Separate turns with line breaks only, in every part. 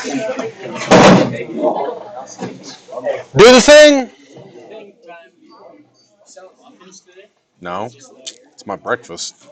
Do the thing! No, it's my breakfast.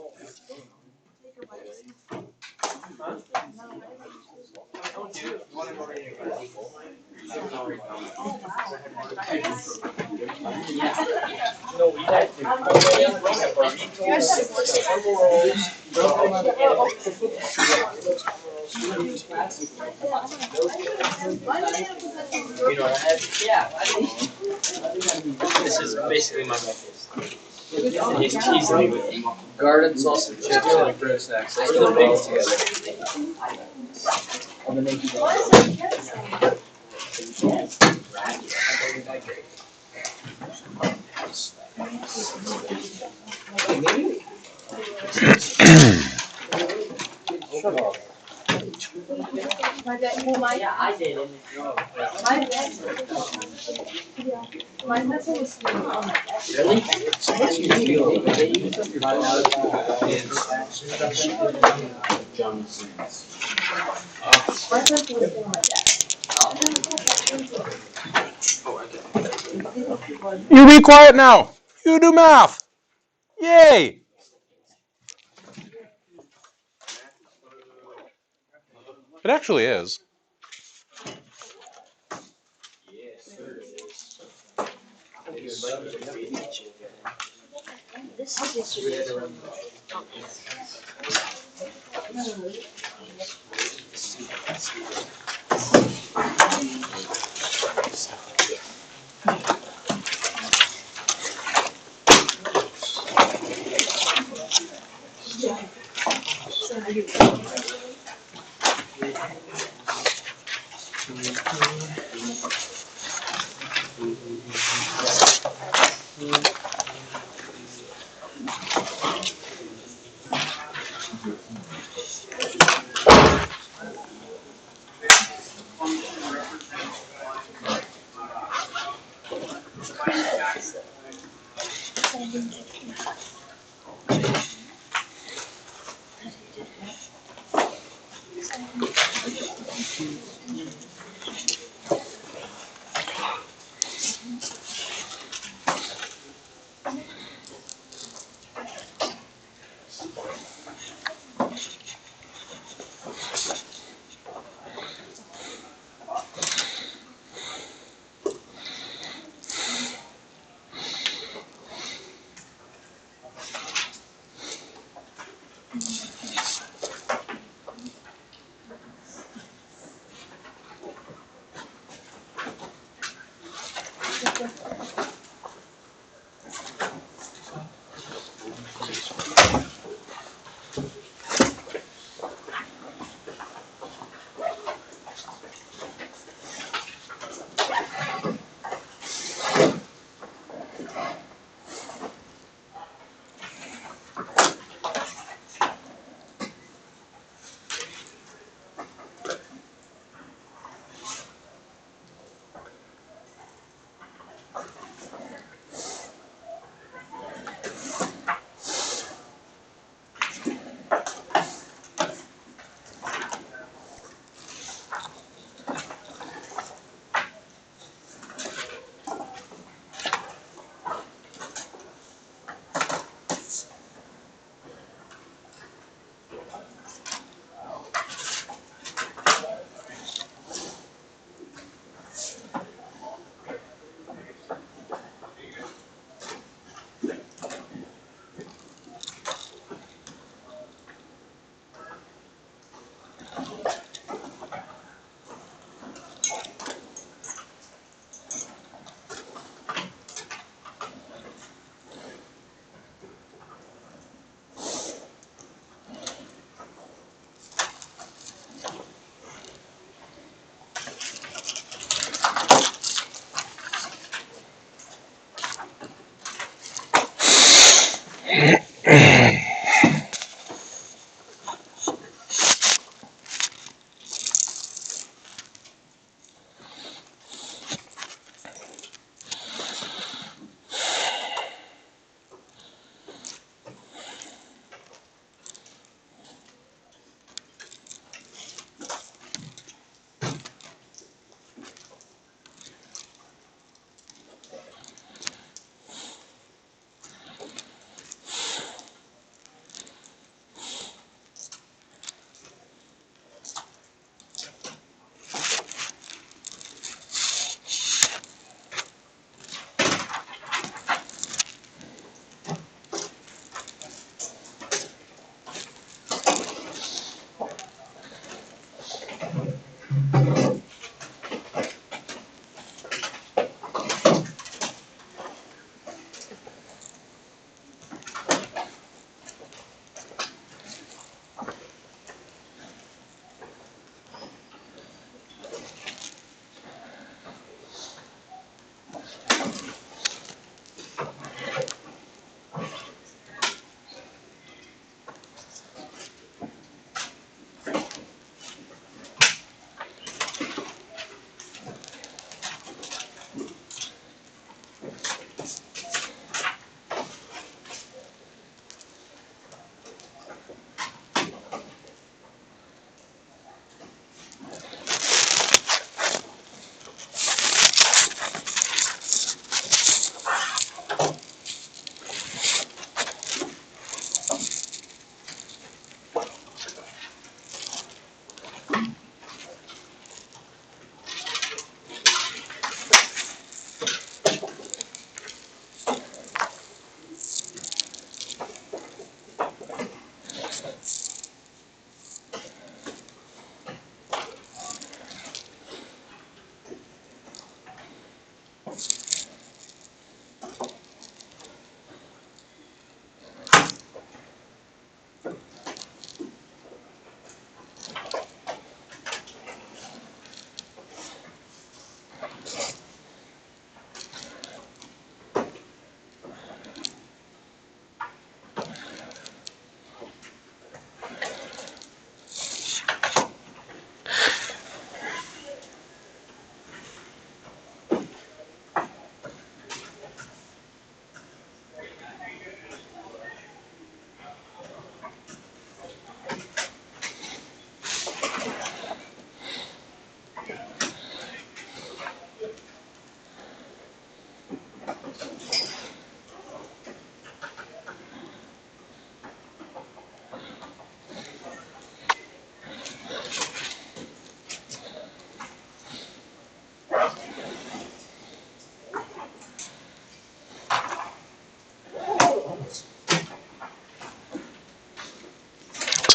This is basically my breakfast. It's easily with garden sausage chips and a fruit snack. So it's the mix
You be quiet now! You do math! Yay! It actually is.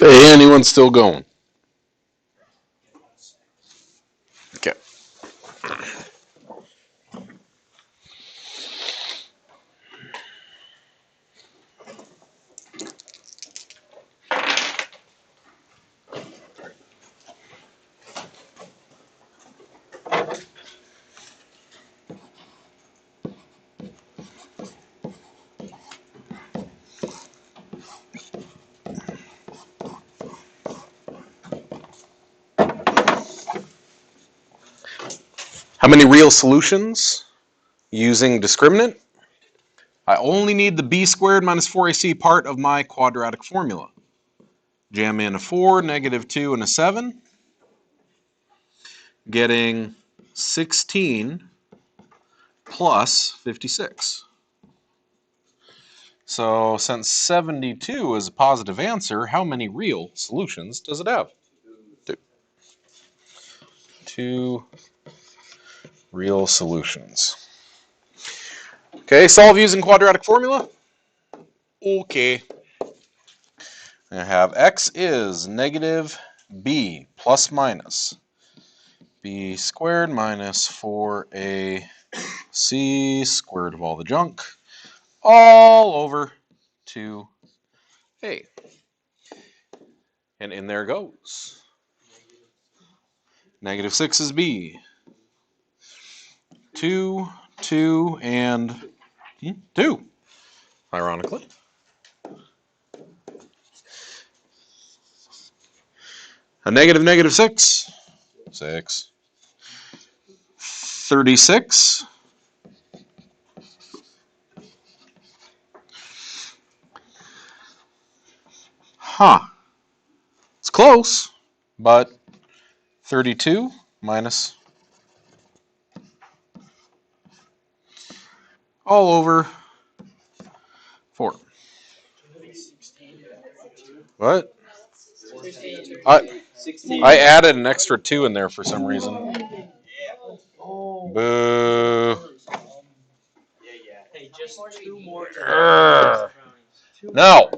Hey, anyone still going? Okay. How many real solutions using discriminant? I only need the b squared minus 4ac part of my quadratic formula. Jam in a 4, -2, and a 7. Getting 16 plus 56. So since 72 is a positive answer, how many real solutions does it have? 2. 2 real solutions. Okay, solve using quadratic formula. Okay. I have x is negative b plus minus b squared minus 4ac squared of all the junk all over 2a. And in there goes. -6 is b. 2, 2, and 2, ironically. A -6, 6. 36. Huh. It's close, but 32 minus all over 4. What? I added an extra 2 in there for some reason. Boo.
Hey, just 2 more.
No.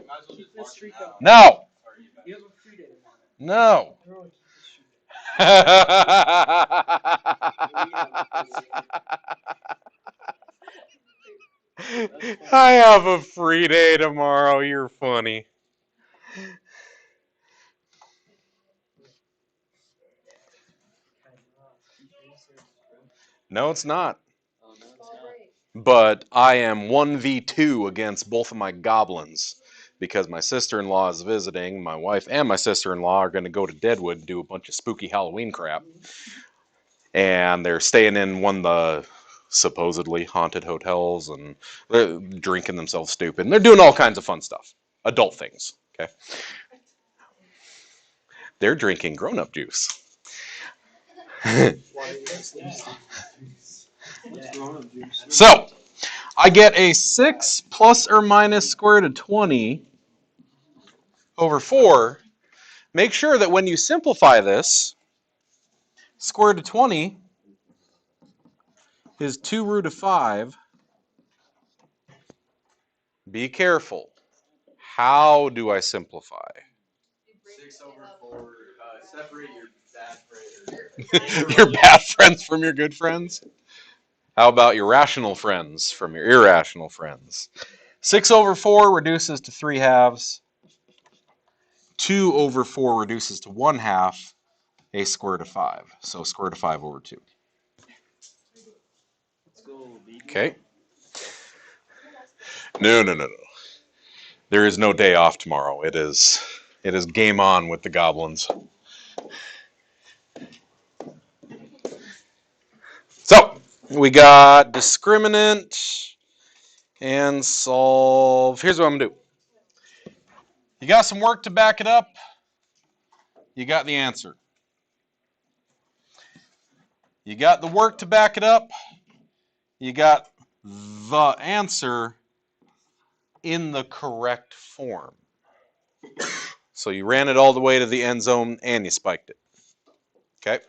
No. No. I have a free day tomorrow. You're funny. No, it's not. But I am 1v2 against both of my goblins because my sister-in-law is visiting. My wife and my sister-in-law are going to go to Deadwood and do a bunch of spooky Halloween crap. And they're staying in one of the supposedly haunted hotels, and they're drinking themselves stupid. And they're doing all kinds of fun stuff. Adult things, okay? They're drinking grown-up juice. So, I get a 6 plus or minus square root of 20 over 4. Make sure that when you simplify this, square root of 20 is 2 root of 5. Be careful. How do I simplify?
6 over 4. Separate your bad friends.
Your bad friends from your good friends? How about your rational friends from your irrational friends? 6 over 4 reduces to 3 halves. 2 over 4 reduces to 1 half. A square root of 5. So square root of 5 over 2. Okay. No. There is no day off tomorrow. It is game on with the goblins. So, we got discriminant and solve. Here's what I'm going to do. You got some work to back it up. You got the answer. You got the work to back it up. You got the answer in the correct form. So you ran it all the way to the end zone and you spiked it. Okay?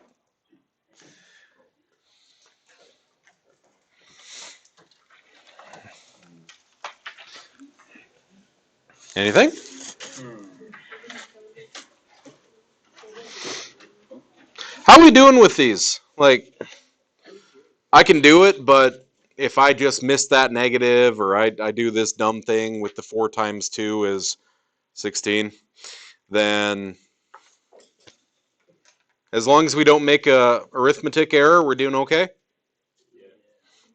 Anything? How are we doing with these? Like, I can do it, but if I just miss that negative, or I do this dumb thing with the 4 times 2 is 16, then as long as we don't make a arithmetic error, we're doing okay?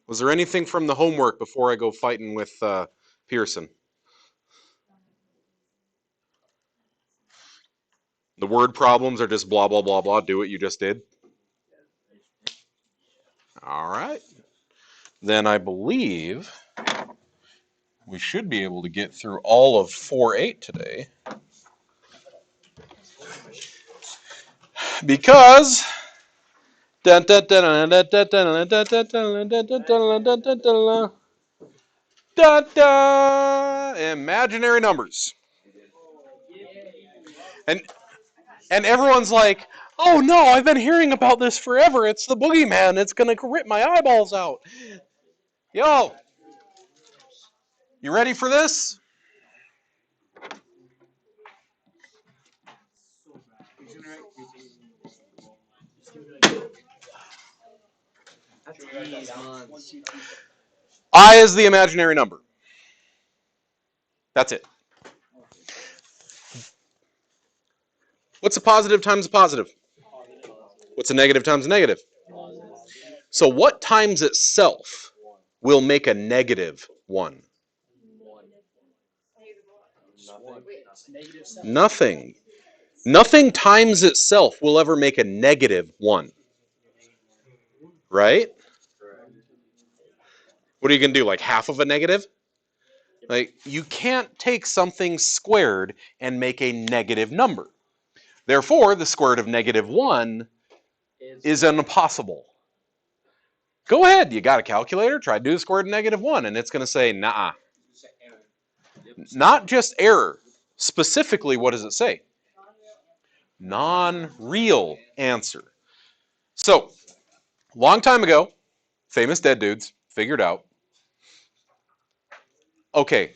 Was there anything from the homework before I go fighting with Pearson? The word problems are just blah, blah, blah, blah. Do what you just did. All right. Then I believe we should be able to get through all of 4-8 today. Because imaginary numbers. And everyone's like, oh no, I've been hearing about this forever. It's the boogeyman. It's going to rip my eyeballs out. Yo, you ready for this? I is the imaginary number. That's it. What's a positive times a positive? What's a negative times a negative? So what times itself will make a negative 1? Nothing. Nothing times itself will ever make a negative 1. Right? What are you going to do, like half of a negative? Like, you can't take something squared and make a negative number. Therefore, the square root of negative 1 is impossible. Go ahead, you got a calculator, try to do the square root of negative 1, and it's going to say, nah. Not just error. Specifically, what does it say? Non-real answer. So, long time ago, famous dead dudes figured out, okay,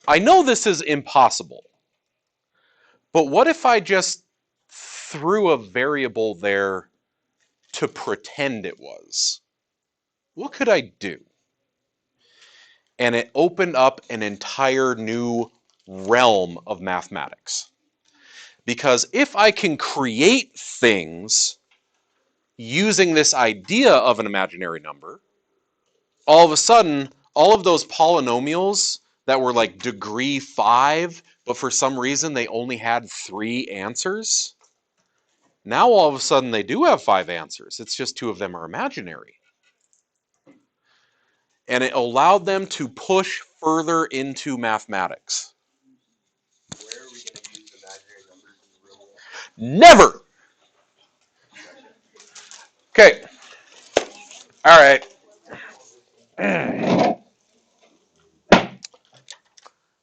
I know this is impossible, but what if I just threw a variable there to pretend it was? What could I do? And it opened up an entire new realm of mathematics. Because if I can create things using this idea of an imaginary number, all of a sudden, all of those polynomials that were like degree 5, but for some reason they only had 3 answers, now all of a sudden they do have 5 answers. It's just 2 of them are imaginary. And it allowed them to push further into mathematics.
Where are we going to use imaginary numbers in the real world?
Never! Okay. All right.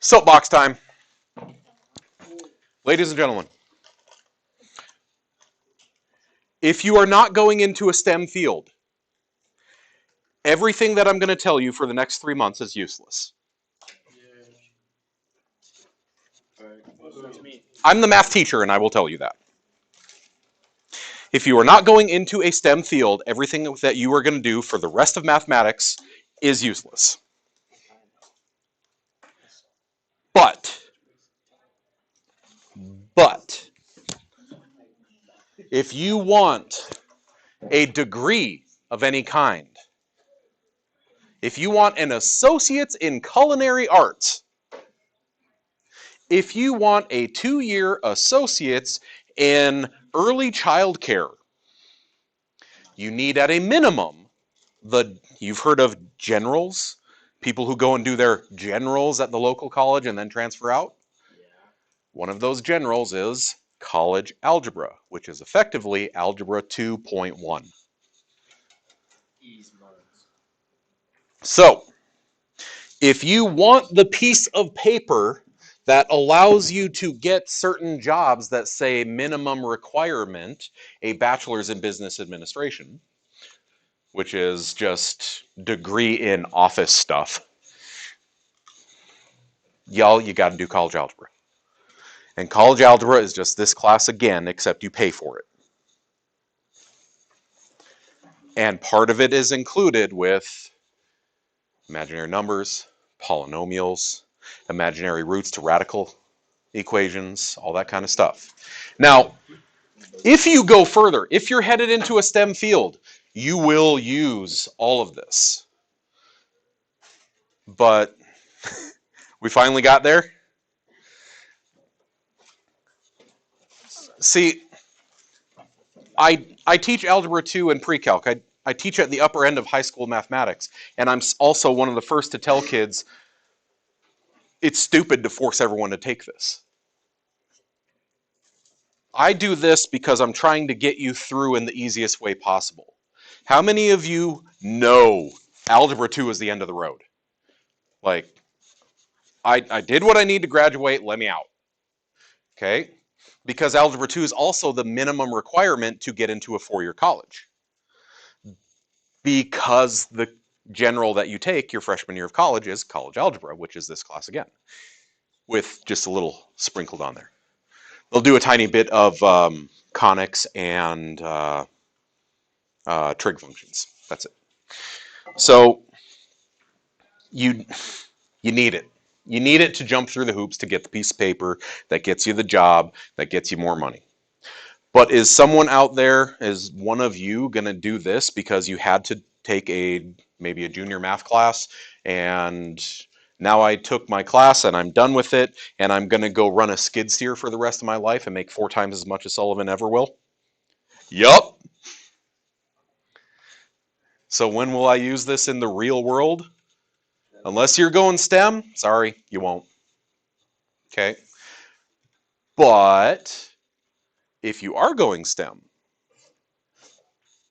Soapbox time. Ladies and gentlemen, if you are not going into a STEM field, everything that I'm going to tell you for the next 3 months is useless. I'm the math teacher, and I will tell you that. If you are not going into a STEM field, everything that you are going to do for the rest of mathematics is useless. But, if you want a degree of any kind, if you want an associate's in culinary arts, if you want a 2-year associate's in early child care, you need at a minimum you've heard of generals, people who go and do their generals at the local college and then transfer out. One of those generals is college algebra, which is effectively algebra 2.1. So, if you want the piece of paper that allows you to get certain jobs that say minimum requirement, a bachelor's in business administration, which is just degree in office stuff, y'all, you got to do college algebra. And college algebra is just this class again, except you pay for it. And part of it is included with imaginary numbers, polynomials, imaginary roots to radical equations, all that kind of stuff. Now, if you go further, if you're headed into a STEM field, you will use all of this. But we finally got there. See, I teach Algebra 2 and Pre-Calc. I teach at the upper end of high school mathematics, and I'm also one of the first to tell kids it's stupid to force everyone to take this. I do this because I'm trying to get you through in the easiest way possible. How many of you know Algebra 2 is the end of the road? Like, I did what I need to graduate, let me out. Okay? Because Algebra 2 is also the minimum requirement to get into a four-year college. Because the general that you take your freshman year of college is college algebra, which is this class again, with just a little sprinkled on there. They'll do a tiny bit of conics and trig functions. That's it. So you need it. You need it to jump through the hoops to get the piece of paper that gets you the job, that gets you more money. But is someone out there, is one of you going to do this because you had to take maybe a junior math class, and now I took my class and I'm done with it, and I'm going to go run a skid steer for the rest of my life and make 4 times as much as Sullivan ever will? Yup. So when will I use this in the real world? Unless you're going STEM, sorry, you won't. Okay. But if you are going STEM,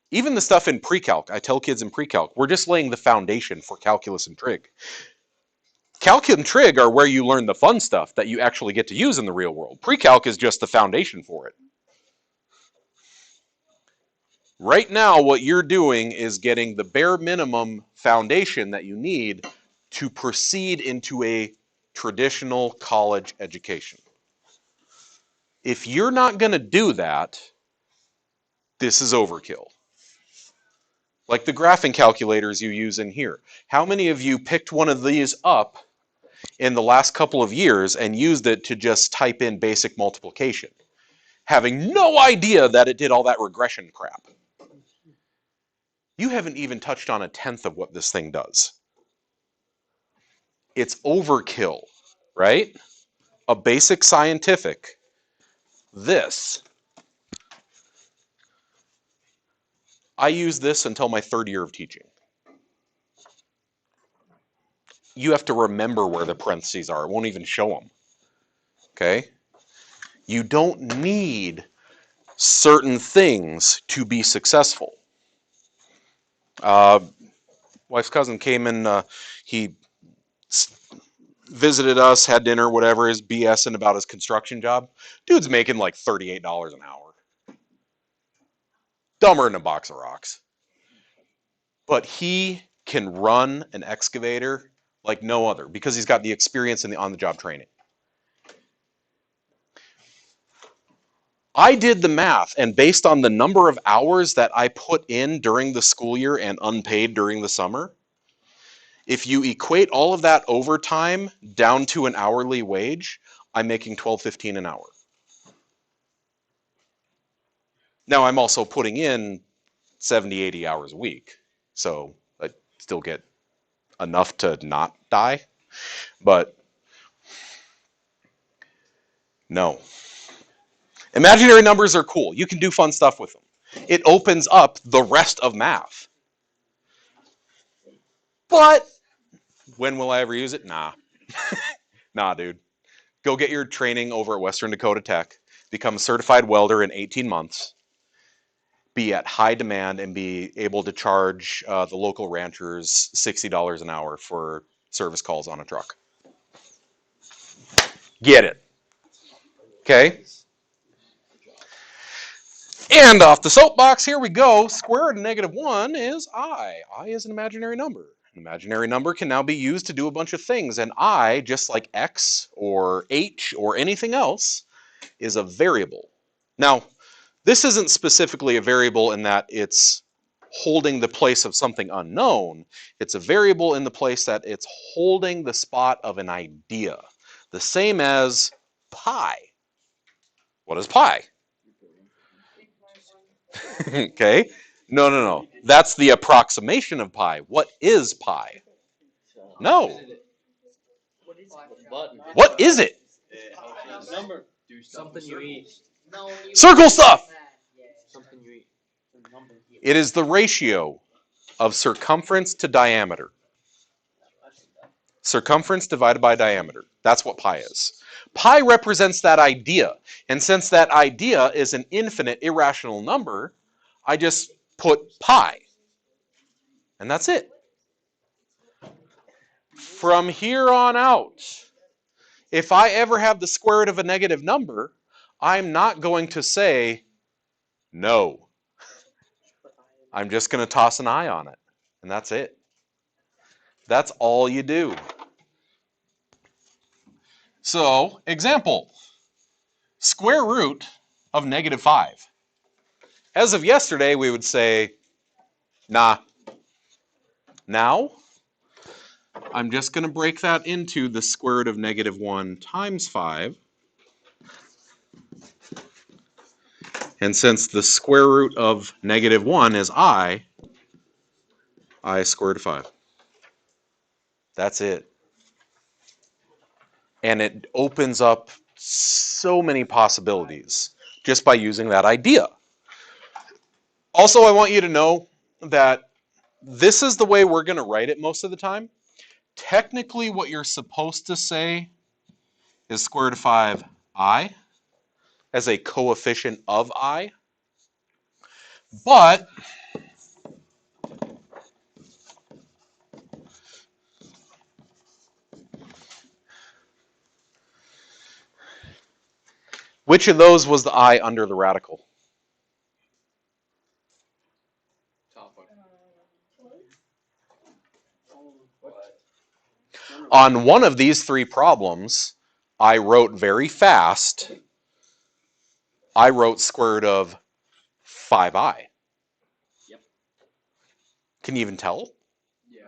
even the stuff in pre-calc, I tell kids in pre-calc, we're just laying the foundation for calculus and trig. Calc and trig are where you learn the fun stuff that you actually get to use in the real world. Pre-calc is just the foundation for it. Right now, what you're doing is getting the bare minimum foundation that you need to proceed into a traditional college education. If you're not going to do that, this is overkill. Like the graphing calculators you use in here. How many of you picked one of these up in the last couple of years and used it to just type in basic multiplication, having no idea that it did all that regression crap? You haven't even touched on 1/10 of what this thing does. It's overkill, right? A basic scientific. This. I use this until my 3rd year of teaching. You have to remember where the parentheses are. It won't even show them. Okay? You don't need certain things to be successful. Wife's cousin came in, he visited us, had dinner, whatever, is BSing about his construction job. Dude's making like $38 an hour. Dumber than a box of rocks. But he can run an excavator like no other because he's got the experience and the on-the-job training. I did the math, and based on the number of hours that I put in during the school year and unpaid during the summer, if you equate all of that overtime down to an hourly wage, I'm making $12.15 an hour. Now, I'm also putting in 70, 80 hours a week, so I still get enough to not die, but no. Imaginary numbers are cool. You can do fun stuff with them. It opens up the rest of math. But when will I ever use it? Nah. Nah, dude. Go get your training over at Western Dakota Tech. Become a certified welder in 18 months. Be at high demand and be able to charge the local ranchers $60 an hour for service calls on a truck. Get it. Okay? And off the soapbox, here we go. Square root of -1 is I. I is an imaginary number. An imaginary number can now be used to do a bunch of things, and I, just like x or h or anything else, is a variable. Now, this isn't specifically a variable in that it's holding the place of something unknown. It's a variable in the place that it's holding the spot of an idea. The same as pi. What is pi? Okay. No. That's the approximation of pi. What is pi? No. What is it?
Number. Something you eat.
Circle stuff.
Something you eat.
It is the ratio of circumference to diameter. Circumference divided by diameter. That's what pi is. Pi represents that idea. And since that idea is an infinite irrational number, I just put pi. And that's it. From here on out, if I ever have the square root of a negative number, I'm not going to say no. I'm just going to toss an I on it. And that's it. That's all you do. So, example. Square root of negative 5. As of yesterday, we would say, nah. Now, I'm just going to break that into the square root of negative 1 times 5. And since the square root of negative 1 is I square root of 5. That's it. And it opens up so many possibilities just by using that idea. Also, I want you to know that this is the way we're going to write it most of the time. Technically, what you're supposed to say is square root of 5i as a coefficient of I. But which of those was the I under the radical? On one of these three problems, I wrote very fast. I wrote square root of 5i.
Yep.
Can you even tell?
Yeah.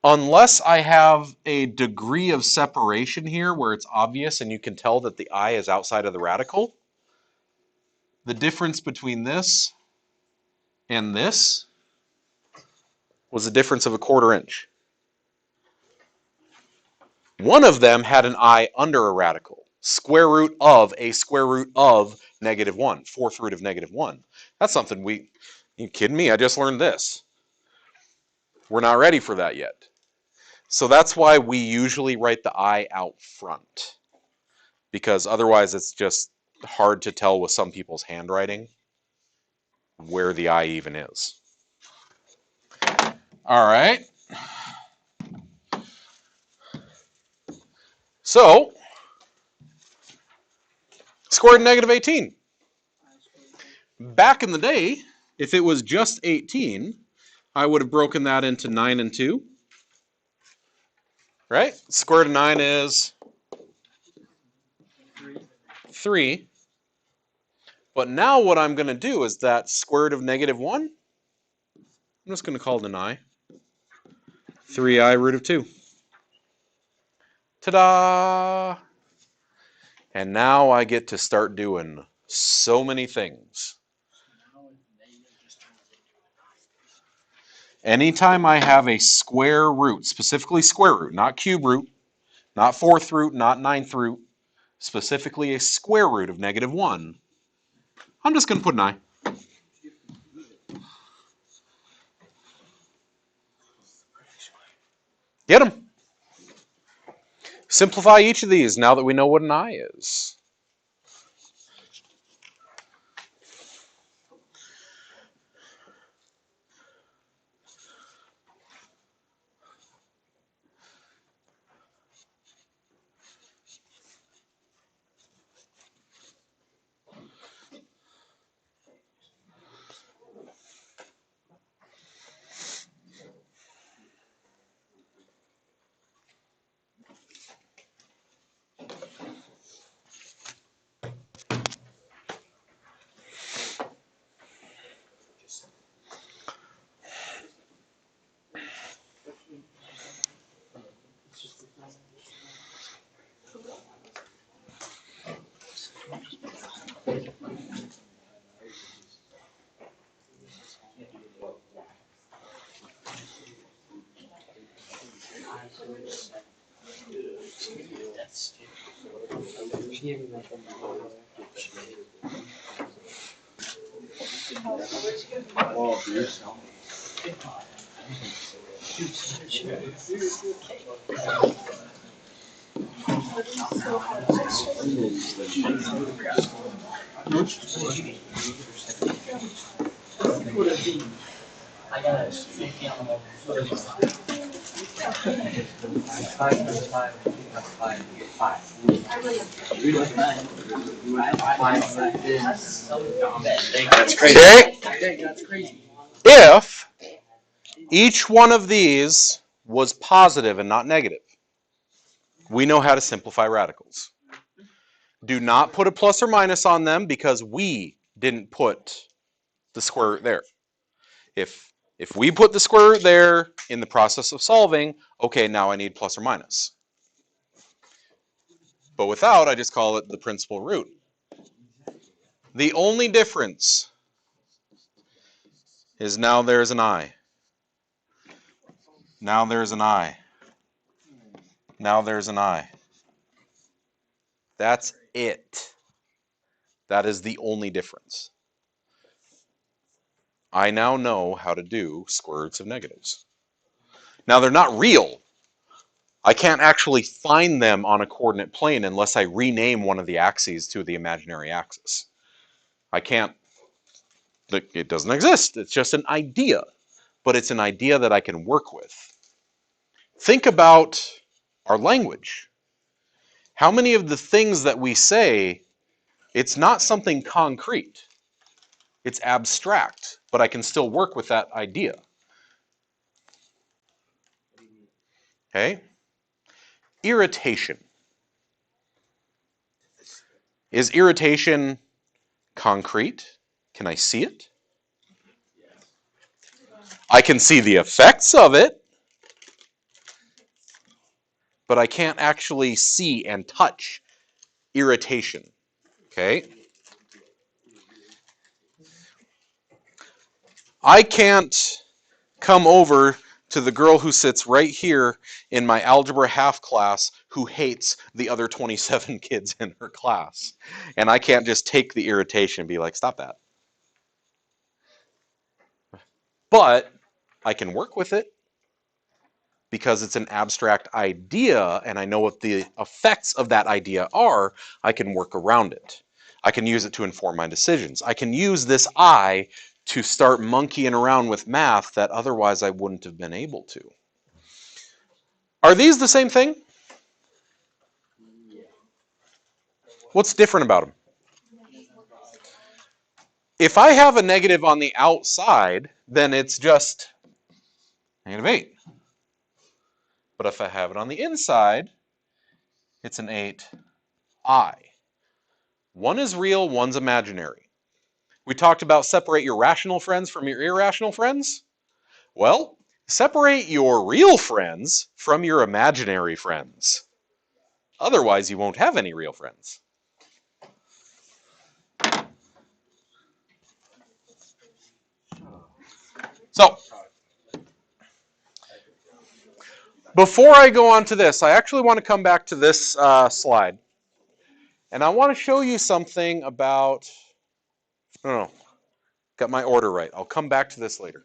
Unless I have a degree of separation here where it's obvious and you can tell that the I is outside of the radical, the difference between this and this was a difference of a quarter inch. One of them had an I under a radical. Square root of a square root of negative 1. Fourth root of negative 1. That's something you kidding me? I just learned this. We're not ready for that yet. So that's why we usually write the I out front. Because otherwise it's just hard to tell with some people's handwriting where the I even is. All right. So, square root of negative 18. Back in the day, if it was just 18, I would have broken that into 9 and 2. Right? Square root of 9 is 3. But now what I'm going to do is that square root of negative 1, I'm just going to call it an I. 3i root of 2. Ta-da! And now I get to start doing so many things. Anytime I have a square root, specifically square root, not cube root, not fourth root, not ninth root, specifically a square root of negative 1, I'm just going to put an I. Get them. Simplify each of these now that we know what an I is.
I got a 50 on the 35. 5. That's crazy.
Okay.
That's crazy.
If each one of these was positive and not negative, we know how to simplify radicals. Do not put a plus or minus on them because we didn't put the square root there. If we put the square root there in the process of solving, okay, now I need plus or minus. But without, I just call it the principal root. The only difference is now there's an I. Now there's an I. Now there's an I. That's it. That is the only difference. I now know how to do square roots of negatives. Now they're not real. I can't actually find them on a coordinate plane unless I rename one of the axes to the imaginary axis. I can't, it doesn't exist. It's just an idea, but it's an idea that I can work with. Think about our language. How many of the things that we say, it's not something concrete. It's abstract, but I can still work with that idea. Okay? Irritation. Is irritation concrete? Can I see it? I can see the effects of it, but I can't actually see and touch irritation. Okay? I can't come over to the girl who sits right here in my algebra half class who hates the other 27 kids in her class. And I can't just take the irritation and be like, stop that. But I can work with it because it's an abstract idea and I know what the effects of that idea are. I can work around it. I can use it to inform my decisions. I can use this I to start monkeying around with math that otherwise I wouldn't have been able to. Are these the same thing? What's different about them? If I have a negative on the outside, then it's just -8. But if I have it on the inside, it's an 8i. One is real, one's imaginary. We talked about separate your rational friends from your irrational friends. Well, separate your real friends from your imaginary friends. Otherwise, you won't have any real friends. So, before I go on to this, I actually want to come back to this slide. And I want to show you something about, no, got my order right. I'll come back to this later.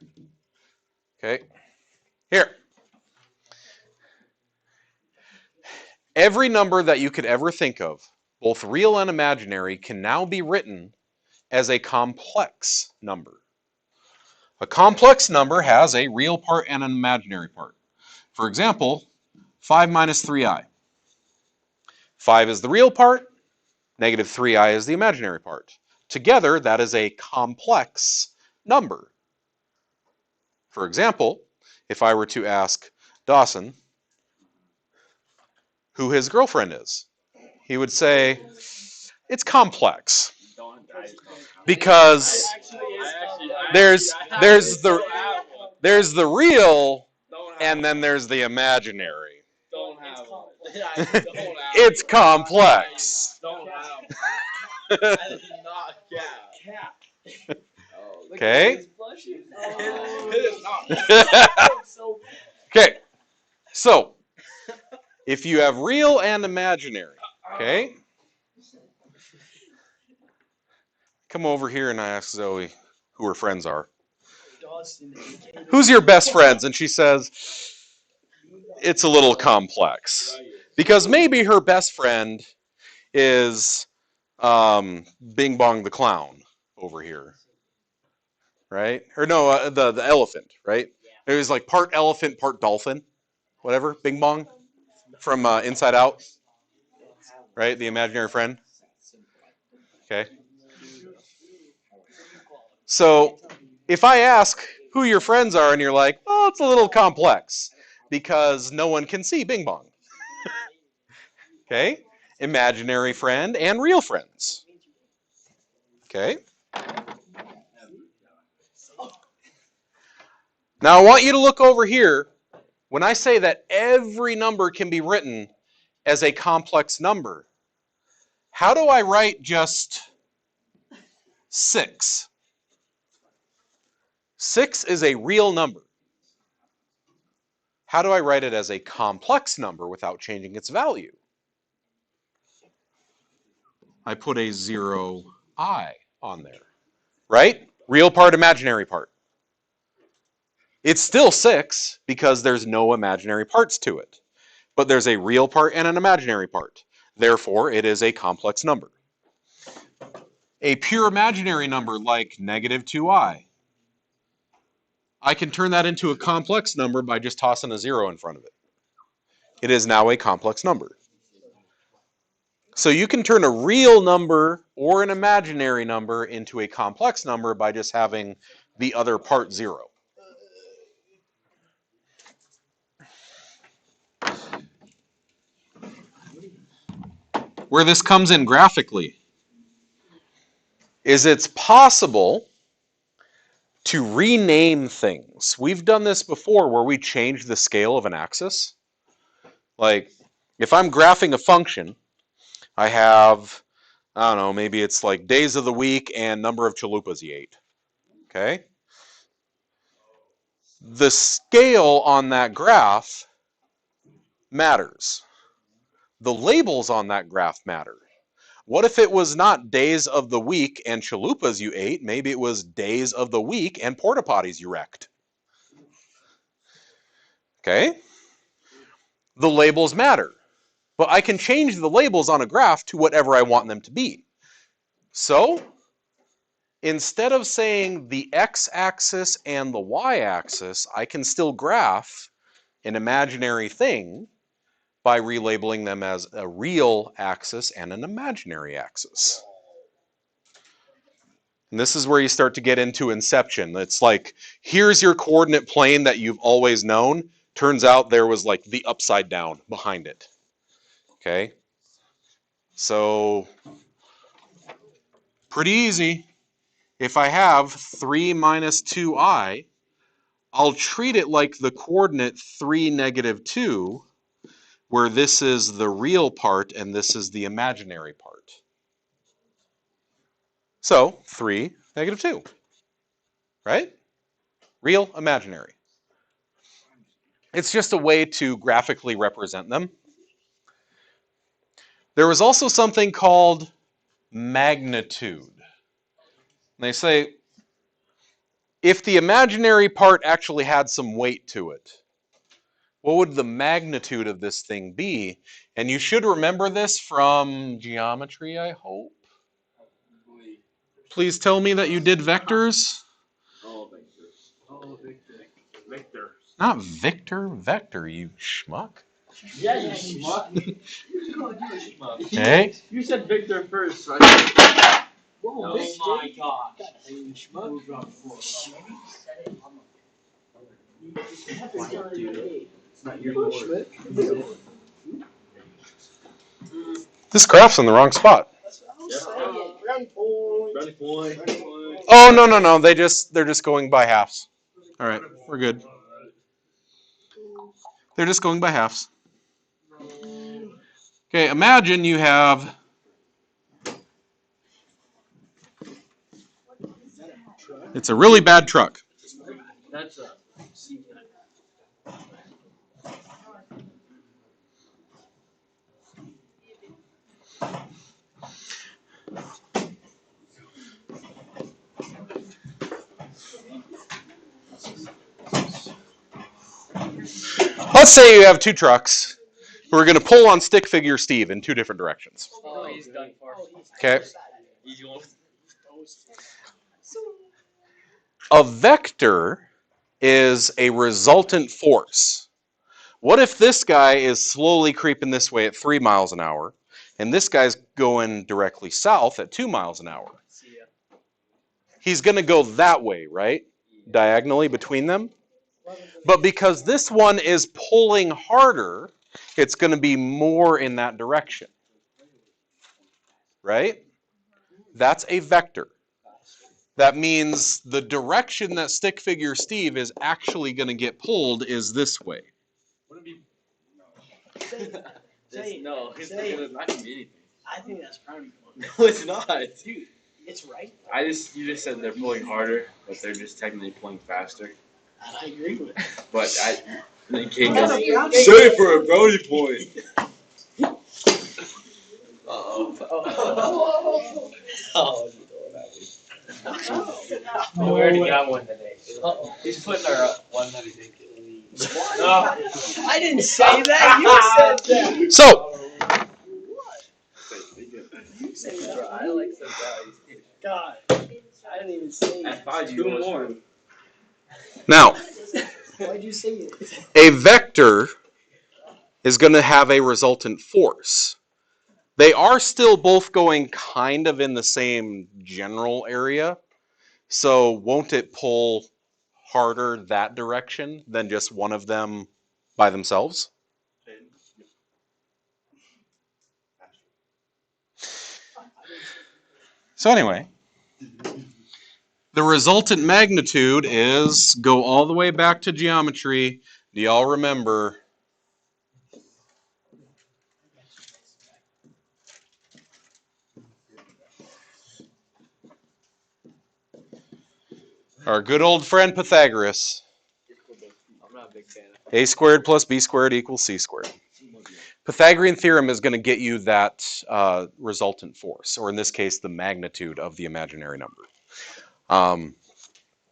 Okay, here. Every number that you could ever think of, both real and imaginary, can now be written as a complex number. A complex number has a real part and an imaginary part. For example, 5 minus 3i. 5 is the real part, negative 3i is the imaginary part. Together, that is a complex number. For example, if I were to ask Dawson who his girlfriend is, he would say, it's complex. Because there's the real and then there's the imaginary. It's complex. Okay. Okay. So, if you have real and imaginary, okay, come over here and I ask Zoe who her friends are. Who's your best friends? And she says, it's a little complex. Because maybe her best friend is Bing Bong the Clown over here. Right? Or no, the elephant, right? It was like part elephant, part dolphin. Whatever, Bing Bong from Inside Out. Right? The imaginary friend. Okay. So if I ask who your friends are and you're like, oh, it's a little complex because no one can see Bing Bong. Okay? Imaginary friend and real friends. Okay? Now I want you to look over here. When I say that every number can be written as a complex number, how do I write just 6? 6 is a real number. How do I write it as a complex number without changing its value? I put a 0i on there, right? Real part, imaginary part. It's still 6 because there's no imaginary parts to it. But there's a real part and an imaginary part. Therefore, it is a complex number. A pure imaginary number like -2i, I can turn that into a complex number by just tossing a 0 in front of it. It is now a complex number. So you can turn a real number or an imaginary number into a complex number by just having the other part 0. Where this comes in graphically is it's possible to rename things. We've done this before where we change the scale of an axis. Like if I'm graphing a function, I have, I don't know, maybe it's like days of the week and number of chalupas you ate. Okay? The scale on that graph matters. The labels on that graph matter. What if it was not days of the week and chalupas you ate? Maybe it was days of the week and porta potties you wrecked. Okay? The labels matter. But I can change the labels on a graph to whatever I want them to be. So, instead of saying the x-axis and the y-axis, I can still graph an imaginary thing by relabeling them as a real axis and an imaginary axis. And this is where you start to get into inception. It's like, here's your coordinate plane that you've always known. Turns out there was like the upside down behind it. Okay? So, pretty easy. If I have 3 minus 2i, I'll treat it like the coordinate 3, -2, where this is the real part and this is the imaginary part. So, 3, -2. Right? Real, imaginary. It's just a way to graphically represent them. There was also something called magnitude. They say, if the imaginary part actually had some weight to it, what would the magnitude of this thing be? And you should remember this from geometry, I hope. Please tell me that you did vectors.
Oh, vectors. Oh, Victor.
Not Victor, vector, you schmuck.
Yeah, you schmuck.
Okay.
You said Victor first, so
Oh my gosh. You schmuck.
It's not your board.
This graph's in the wrong spot.
Brownie point.
Oh, no. They're just going by halves. All right, we're good. They're just going by halves. Okay, imagine you have it's a really bad truck.
That's a.
Let's say you have two trucks who are going to pull on stick figure Steve in two different directions.
Oh, he's done for.
Okay.
Easy one.
A vector is a resultant force. What if this guy is slowly creeping this way at 3 miles an hour, and this guy's going directly south at 2 miles an hour? He's going to go that way, right? Diagonally between them. But because this one is pulling harder, it's going to be more in that direction. Right? That's a vector. That means the direction that stick figure Steve is actually going to get pulled is this way.
Wouldn't it be? No, it's not gonna not gonna be anything.
I think that's probably one.
No, it's not.
Dude, it's right.
You just said they're pulling harder, but they're just technically pulling faster.
I agree with it.
But then King goes, say it for a brownie point.
Oh,
we already got one today. He's putting our one that he didn't get.
I didn't say that. You said that.
So,
You said that.
I like some guys.
God, I didn't even say
I
it.
thought you two more.
now,
Why'd you say it?
a vector is going to have a resultant force. They are still both going kind of in the same general area. So won't it pull harder that direction than just one of them by themselves? So anyway, the resultant magnitude is, go all the way back to geometry. Do y'all remember? Our good old friend Pythagoras.
I'm not a big fan of
A squared plus b squared equals c squared. Pythagorean Theorem is going to get you that resultant force, or in this case, the magnitude of the imaginary number.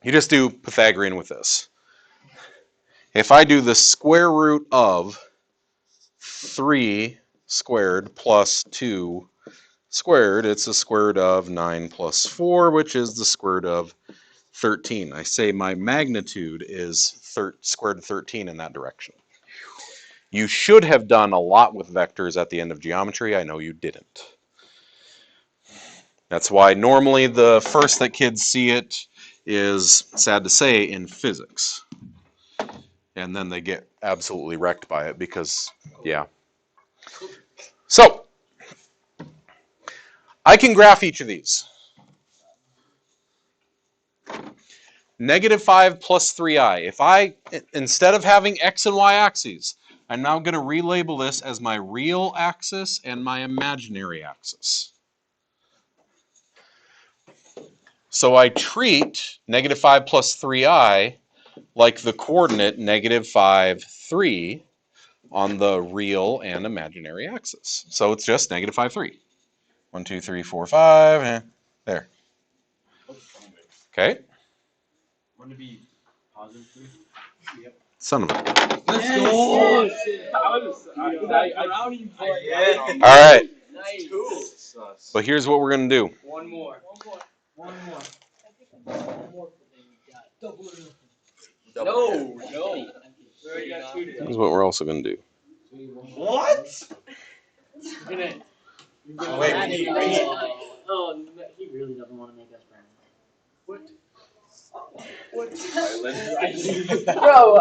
You just do Pythagorean with this. If I do the square root of 3 squared plus 2 squared, it's the square root of 9 plus 4, which is the square root of 13. I say my magnitude is square root of 13 in that direction. You should have done a lot with vectors at the end of geometry. I know you didn't. That's why normally the first that kids see it is, sad to say, in physics. And then they get absolutely wrecked by it because, yeah. So, I can graph each of these. -5 plus 3i. If I, instead of having x and y axes, I'm now going to relabel this as my real axis and my imaginary axis. So I treat -5 plus 3i like the coordinate -5, 3 on the real and imaginary axis. So it's just -5, 3. 1, 2, 3, 4, 5, there. Okay?
Want to be positive 3? Yep.
Son of a...
Let's go!
All right.
Nice.
But here's what we're going to do.
One more. No.
Here's what we're also going to do.
What?
Oh, wait, he really doesn't want to make us friends.
What?
Bro,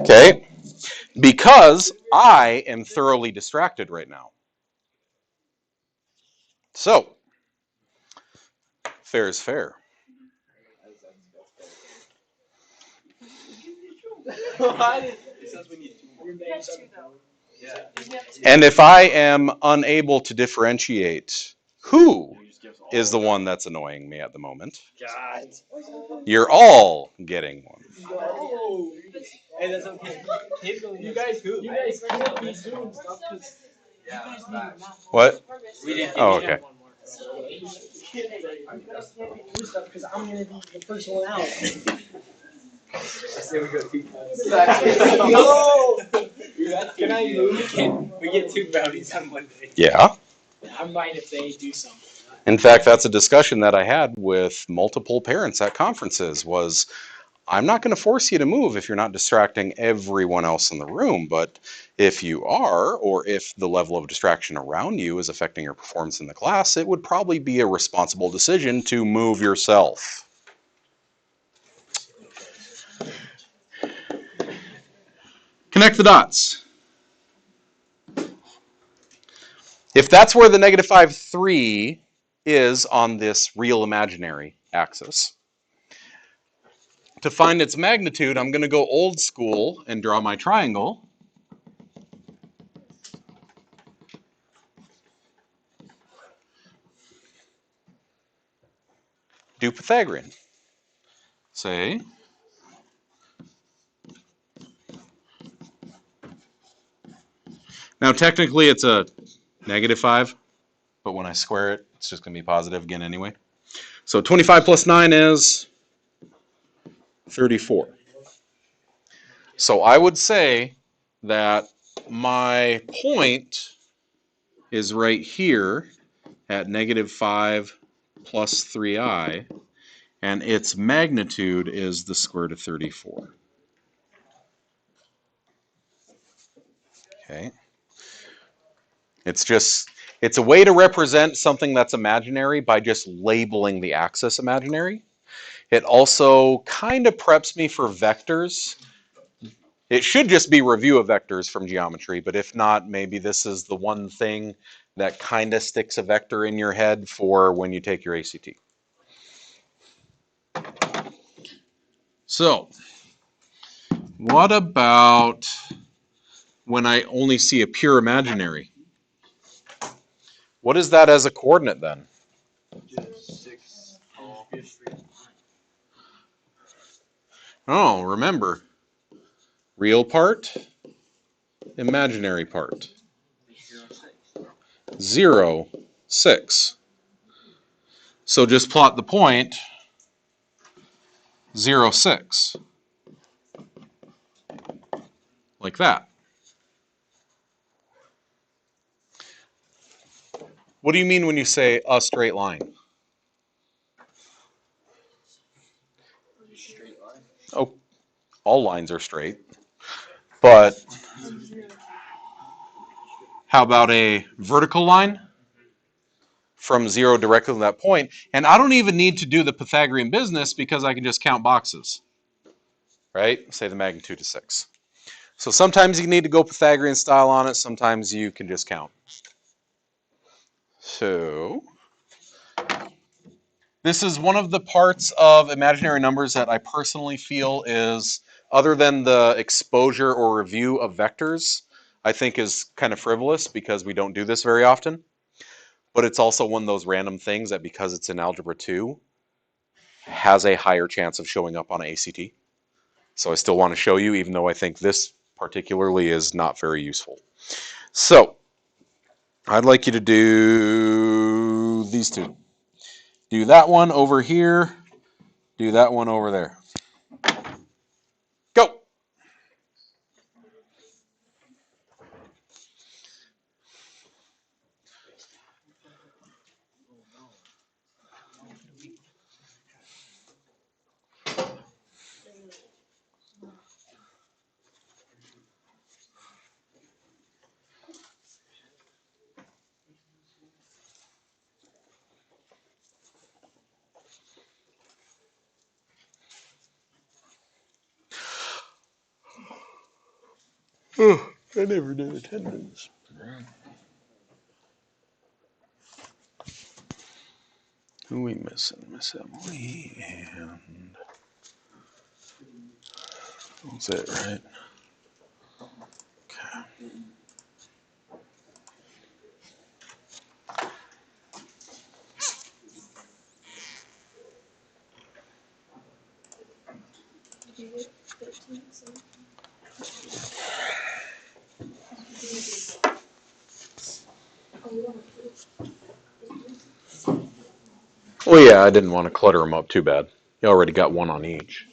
Okay? Because I am thoroughly distracted right now. So, fair is fair. And if I am unable to differentiate who is the one that's annoying me at the moment, you're all getting one.
Hey, that's okay. You guys can't be doing stuff
What?
because
Oh, okay.
I'm gonna be the first one out.
I say we go 2 points.
No! Can I move?
We get 2 brownies on Monday.
Yeah.
I'm fine if they do something.
In fact, that's a discussion that I had with multiple parents at conferences was, I'm not going to force you to move if you're not distracting everyone else in the room, but if you are, or if the level of distraction around you is affecting your performance in the class, it would probably be a responsible decision to move yourself. Connect the dots. If that's where the negative 5, 3 is on this real imaginary axis, to find its magnitude, I'm going to go old school and draw my triangle. Do Pythagorean. Say, now technically it's a negative 5, but when I square it, it's just going to be positive again anyway. So 25 plus 9 is 34. So I would say that my point is right here at negative 5 plus 3i, and its magnitude is the square root of 34. Okay. It's a way to represent something that's imaginary by just labeling the axis imaginary. It also kind of preps me for vectors. It should just be review of vectors from geometry, but if not, maybe this is the one thing that kind of sticks a vector in your head for when you take your ACT. So, what about when I only see a pure imaginary? What is that as a coordinate then?
Just 6 tall.
Oh, remember, real part, imaginary part. 0, 6. So just plot the point 0, 6. Like that. What do you mean when you say a straight line? Oh, all lines are straight. But how about a vertical line? From 0 directly to that point. And I don't even need to do the Pythagorean business because I can just count boxes. Right? Say the magnitude is 6. So sometimes you need to go Pythagorean style on it. Sometimes you can just count. So this is one of the parts of imaginary numbers that I personally feel is, other than the exposure or review of vectors, I think is kind of frivolous because we don't do this very often. But it's also one of those random things that, because it's in Algebra 2, has a higher chance of showing up on an ACT. So I still want to show you, even though I think this particularly is not very useful. So I'd like you to do these two. Do that one over here. Do that one over there. Go. Oh, I never did attendance. Who we missing? Miss Emily and that's it, right? Okay. Well, yeah, I didn't want to clutter them up too bad. You already got one on each.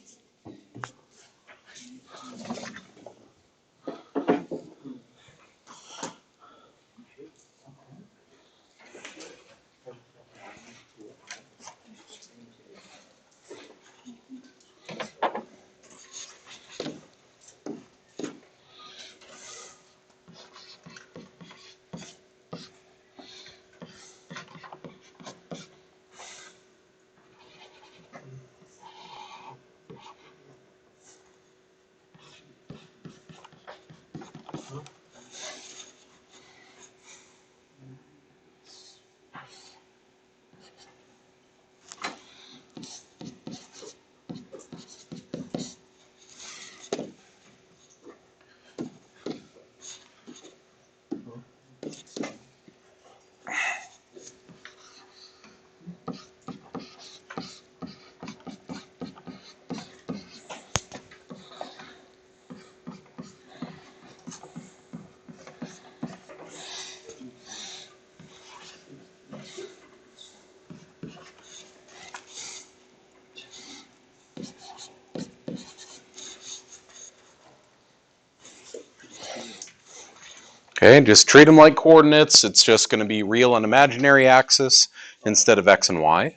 Okay, just treat them like coordinates. It's just going to be real and imaginary axis instead of x and y.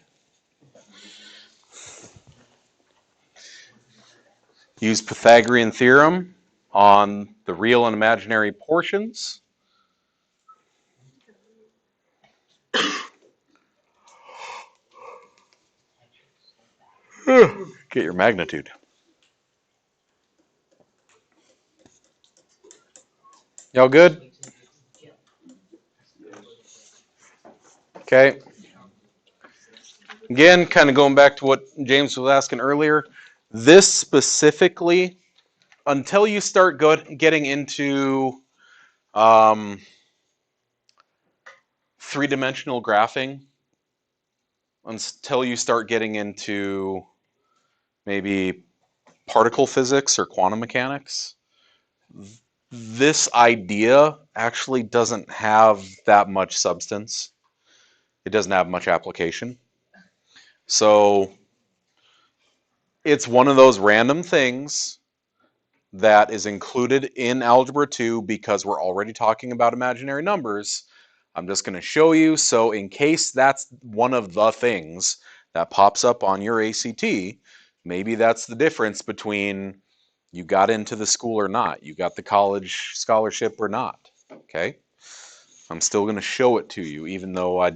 Use Pythagorean Theorem on the real and imaginary portions. Get your magnitude. Y'all good? Okay. Again, kind of going back to what James was asking earlier, this specifically, until you start getting into three-dimensional graphing, until you start getting into maybe particle physics or quantum mechanics, this idea actually doesn't have that much substance. It doesn't have much application. So it's one of those random things that is included in Algebra 2 because we're already talking about imaginary numbers. I'm just going to show you, so in case that's one of the things that pops up on your ACT, maybe that's the difference between you got into the school or not, you got the college scholarship or not, okay? I'm still going to show it to you, even though I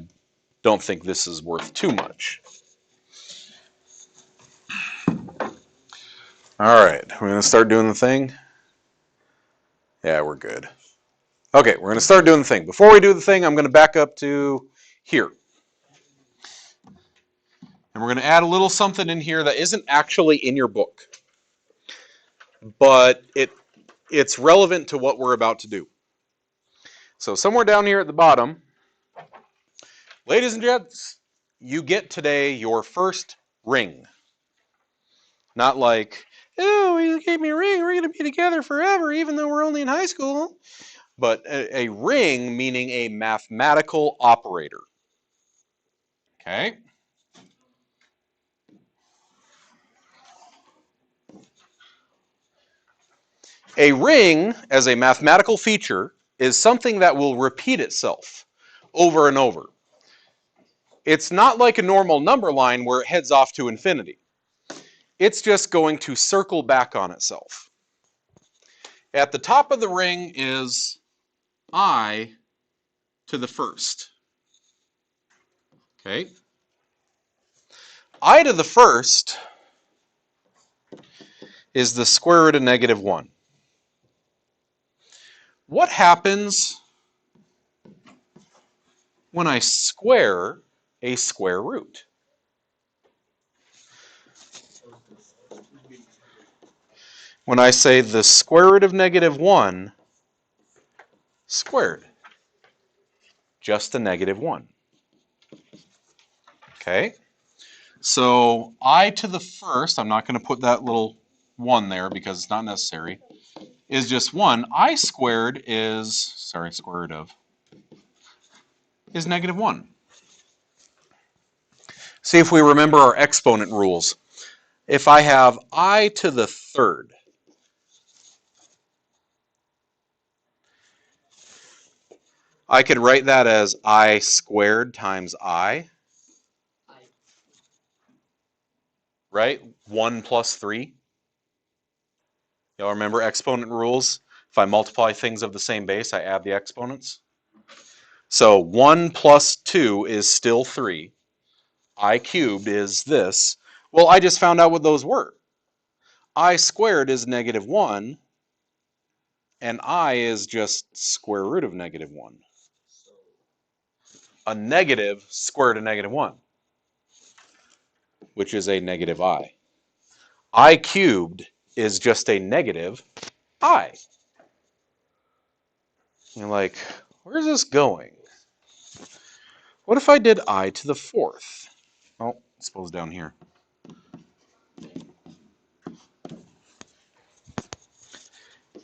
don't think this is worth too much. All right, we're going to start doing the thing. Yeah, we're good. Okay, we're going to start doing the thing. Before we do the thing, I'm going to back up to here. And we're going to add a little something in here that isn't actually in your book. But it's relevant to what we're about to do. So somewhere down here at the bottom, ladies and gents, you get today your first ring. Not like, oh, you gave me a ring, we're going to be together forever even though we're only in high school. But a ring meaning a mathematical operator. Okay? A ring, as a mathematical feature, is something that will repeat itself over and over. It's not like a normal number line where it heads off to infinity. It's just going to circle back on itself. At the top of the ring is I to the first. Okay? I to the first is the square root of -1. What happens when I square a square root? When I say the square root of -1 squared, just a -1. Okay? So I to the first, I'm not going to put that little 1 there because it's not necessary, is just 1. I squared is, square root of, is -1. See if we remember our exponent rules. If I have I to the third, I could write that as I squared times I, right? 1 plus 3. Y'all remember exponent rules? If I multiply things of the same base, I add the exponents. So 1 plus 2 is still 3. I cubed is this. Well, I just found out what those were. I squared is -1, and I is just square root of -1. A negative square root of -1, which is a negative I. I cubed is just a negative I. You're like, where's this going? What if I did I to the fourth? Oh, I suppose down here.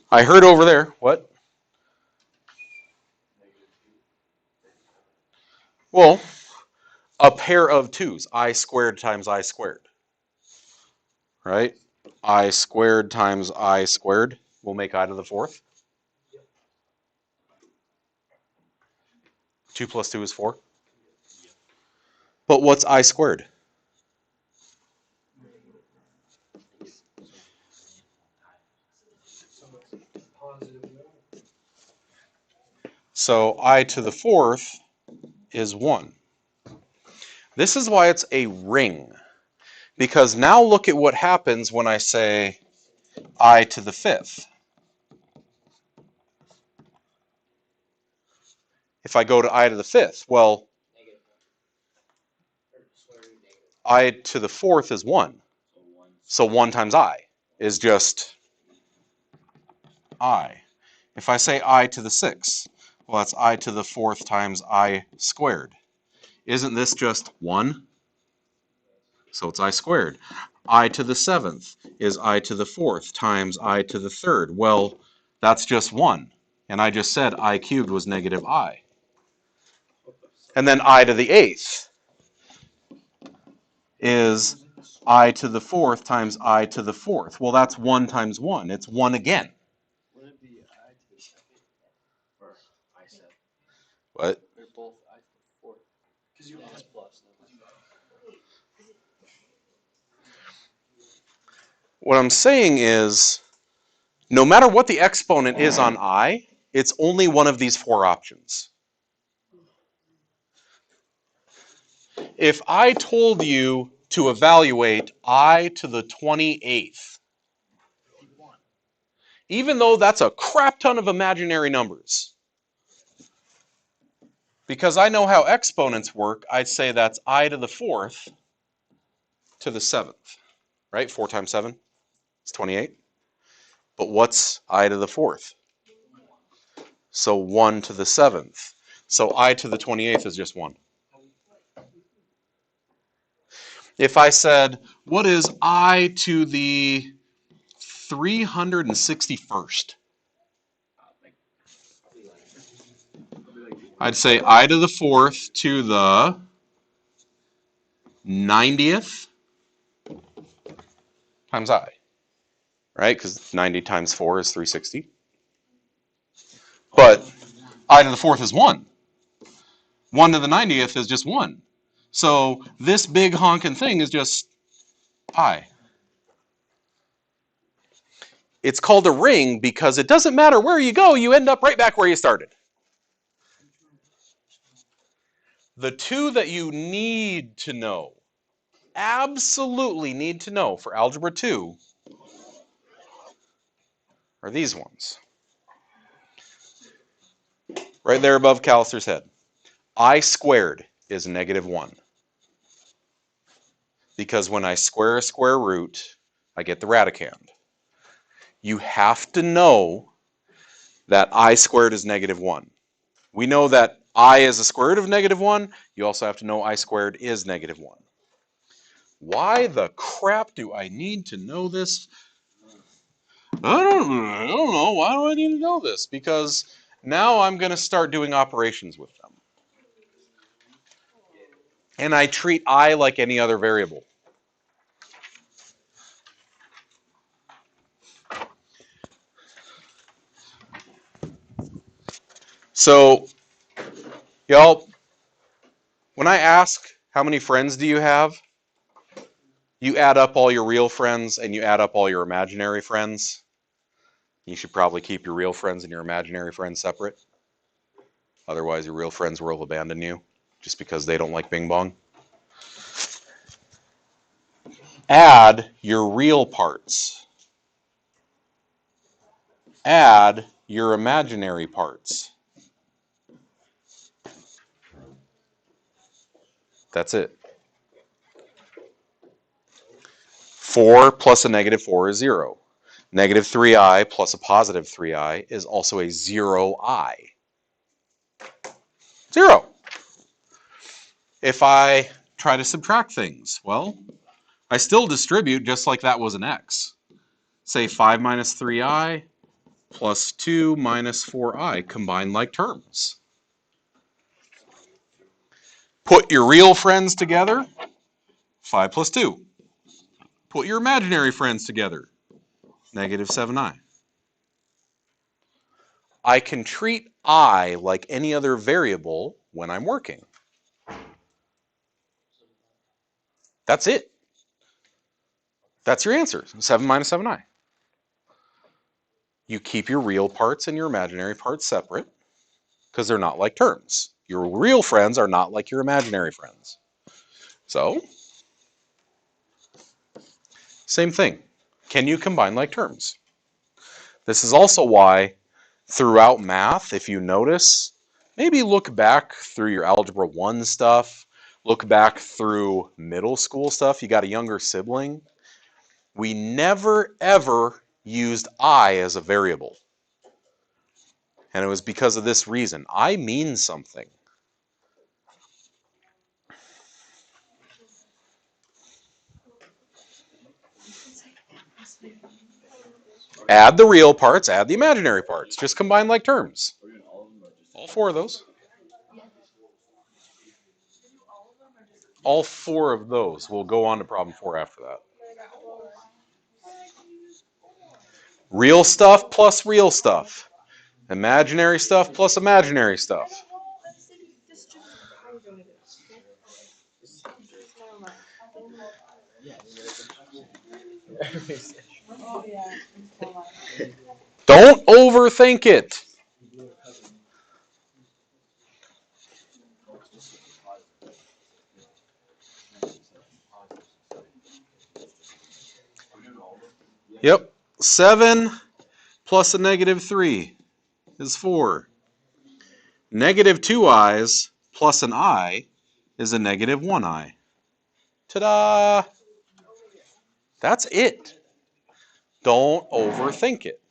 I heard over there. What? Well, a pair of 2's. I squared times I squared. right? I squared times I squared will make I to the fourth. 2 plus 2 is 4. But what's I squared? So I to the fourth is 1. This is why it's a ring. Because now look at what happens when I say I to the fifth. If I go to I to the fifth, well, I to the fourth is 1. So 1 times I is just I. If I say I to the sixth, well, that's I to the fourth times I squared. Isn't this just 1? So it's I squared. I to the seventh is I to the fourth times I to the third. Well, that's just 1. And I just said I cubed was negative I. And then I to the eighth is I to the fourth times I to the fourth. Well, that's 1 times 1. It's 1 again.
Would it be I to the second or I set?
What?
They're both I to the fourth. Because you plus plus.
What I'm saying is, no matter what the exponent is on I, it's only one of these 4 options. If I told you to evaluate I to the 28th, even though that's a crap ton of imaginary numbers, because I know how exponents work, I'd say that's I to the fourth to the 7th, right? 4 times 7 is 28. But what's I to the fourth? So 1 to the 7th. So I to the 28th is just 1. If I said, what is I to the 361st? I'd say I to the fourth to the 90th times I, right? Because 90 times 4 is 360. But I to the fourth is 1. 1 to the 90th is just 1. So this big honking thing is just I. It's called a ring because it doesn't matter where you go, you end up right back where you started. The 2 that you need to know, absolutely need to know for Algebra 2 are these ones. Right there above Callister's head. I squared is negative 1. Because when I square a square root, I get the radicand. You have to know that I squared is negative 1. We know that I is the square root of negative 1. You also have to know I squared is negative 1. Why the crap do I need to know this? I don't know. Why do I need to know this? Because now I'm going to start doing operations with them. And I treat I like any other variable. So, y'all, when I ask how many friends do you have, you add up all your real friends and you add up all your imaginary friends. You should probably keep your real friends and your imaginary friends separate. Otherwise, your real friends will abandon you just because they don't like Bing Bong. Add your real parts. Add your imaginary parts. That's it. 4 plus a negative 4 is 0. Negative 3i plus a positive 3i is also a 0i. 0. If I try to subtract things, well, I still distribute just like that was an x. Say 5 minus 3i plus 2 minus 4i, combine like terms. Put your real friends together, 5 plus 2. Put your imaginary friends together. Negative 7i. I can treat I like any other variable when I'm working. That's it. That's your answer. 7 minus 7i. You keep your real parts and your imaginary parts separate because they're not like terms. Your real friends are not like your imaginary friends. So, same thing. Can you combine like terms? This is also why throughout math, if you notice, maybe look back through your Algebra 1 stuff, look back through middle school stuff, you got a younger sibling. We never ever used I as a variable. And it was because of this reason. I means something. Add the real parts, add the imaginary parts. Just combine like terms. All 4 of those. All 4 of those. We'll go on to problem 4 after that. Real stuff plus real stuff. Imaginary stuff plus imaginary stuff. Don't overthink it. Yep. 7 plus a negative 3 is 4. Negative 2 i's plus an I is a negative 1 I. Ta-da! That's it. Don't overthink it.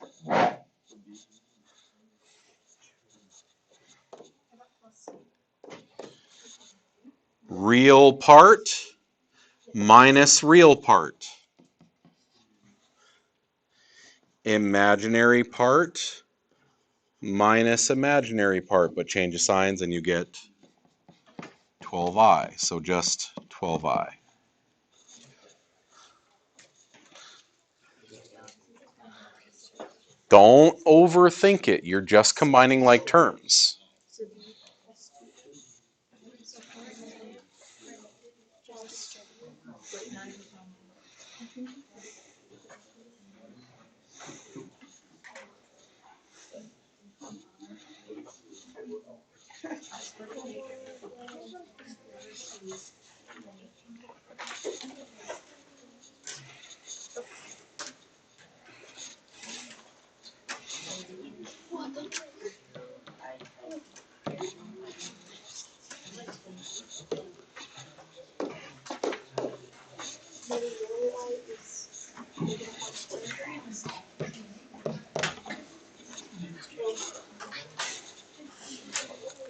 Real part minus real part. Imaginary part minus imaginary part, but change the signs and you get 12i. So just 12i. Don't overthink it. You're just combining like terms.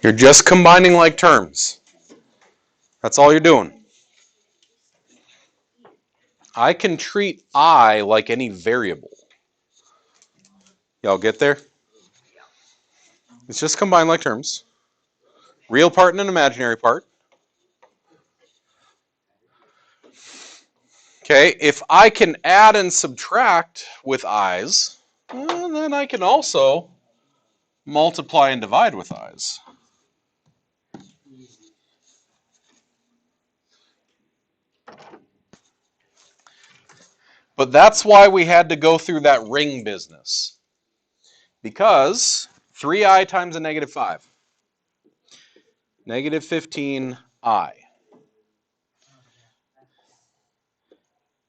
You're just combining like terms. That's all you're doing. I can treat I like any variable. Y'all get there? It's just combine like terms. Real part and an imaginary part. Okay, if I can add and subtract with i's, well, then I can also multiply and divide with i's. But that's why we had to go through that ring business. Because 3i times a negative 5. Negative 15i.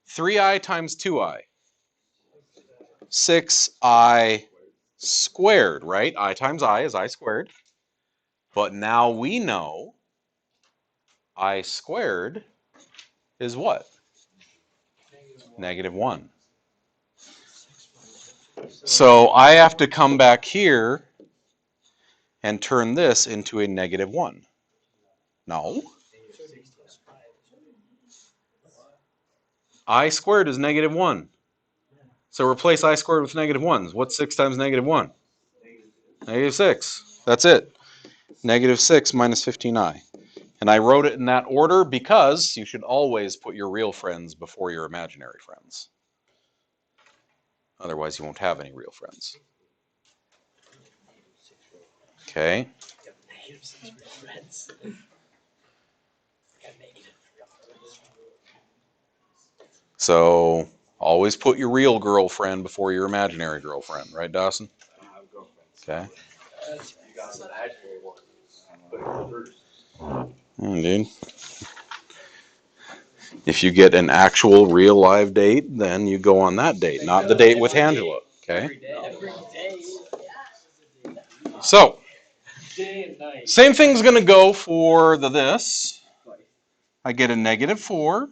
3i times 2i. 6i squared, right? I times I is I squared. But now we know I squared is what? Negative 1. So I have to come back here and turn this into a negative 1. No. I squared is negative 1. So replace I squared with negative 1s. What's 6 times negative 1? Negative 6. That's it. Negative 6 minus 15i. And I wrote it in that order because you should always put your real friends before your imaginary friends. Otherwise, you won't have any real friends. Okay. So always put your real girlfriend before your imaginary girlfriend, right, Dawson? Okay.
You got an imaginary one. Put it first.
Dude. If you get an actual real live date, then you go on that date, not the date with Angela. Okay.
Every day.
So
Day and night.
same thing's going to go for this. I get a -4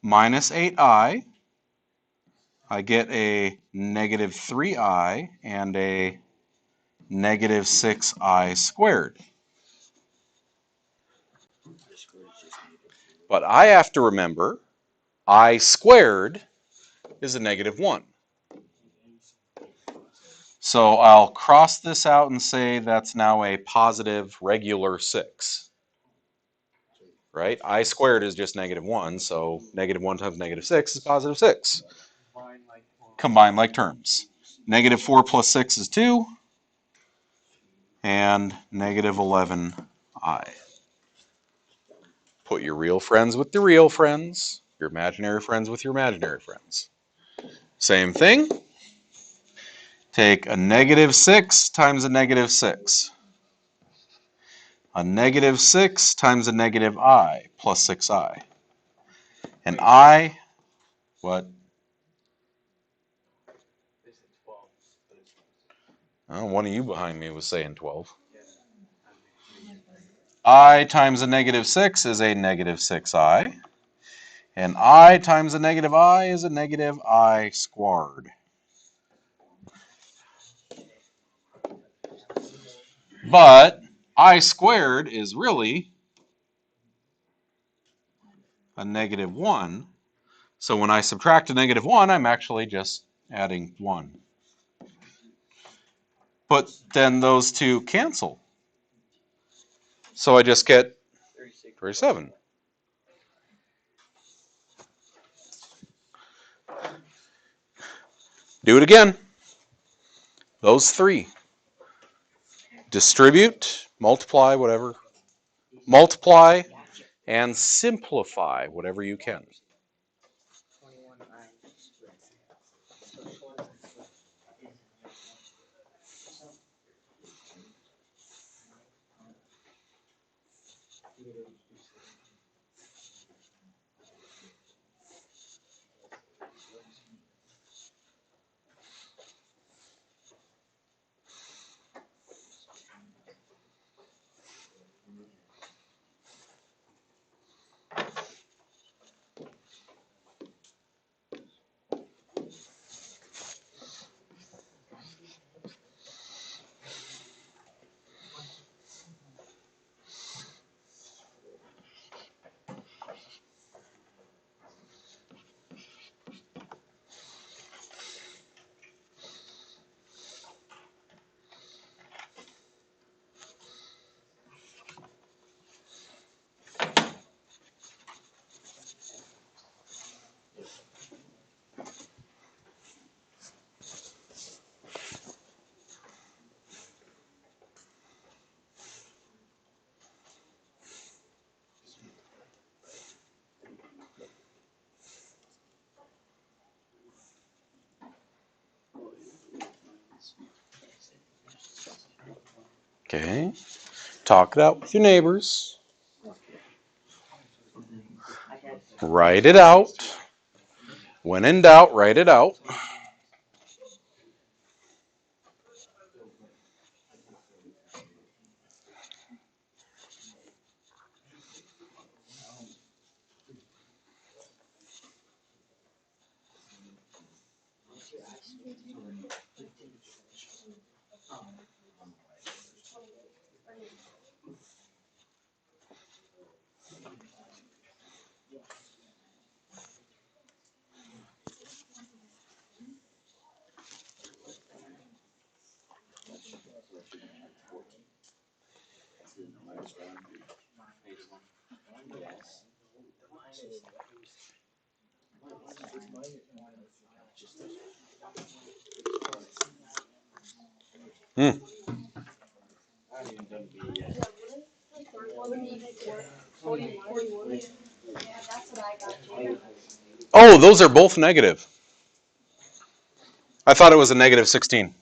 minus 8i. I get a -3i and a -6i squared. But I have to remember I squared is a -1. So I'll cross this out and say that's now a positive regular 6. Right? I squared is just -1, so -1 times -6 is positive 6. Combine like terms. -4 plus 6 is 2, and -11i. Put your real friends with the real friends, your imaginary friends with your imaginary friends. Same thing. Take a -6 times a -6. A -6 times a -I plus 6i. And I, what? Oh, one of you behind me was saying 12. I times a -6 is a -6i. And I times a -I is a -I squared. But I squared is really a -1. So when I subtract a -1, I'm actually just adding 1. But then those two cancel. So I just get 37. Do it again. Those three. Distribute, multiply, whatever. Multiply and simplify whatever you can. Okay. Talk it out with your neighbors. Write it out. When in doubt, write it out. Oh, those are both negative. I thought it was a negative 16.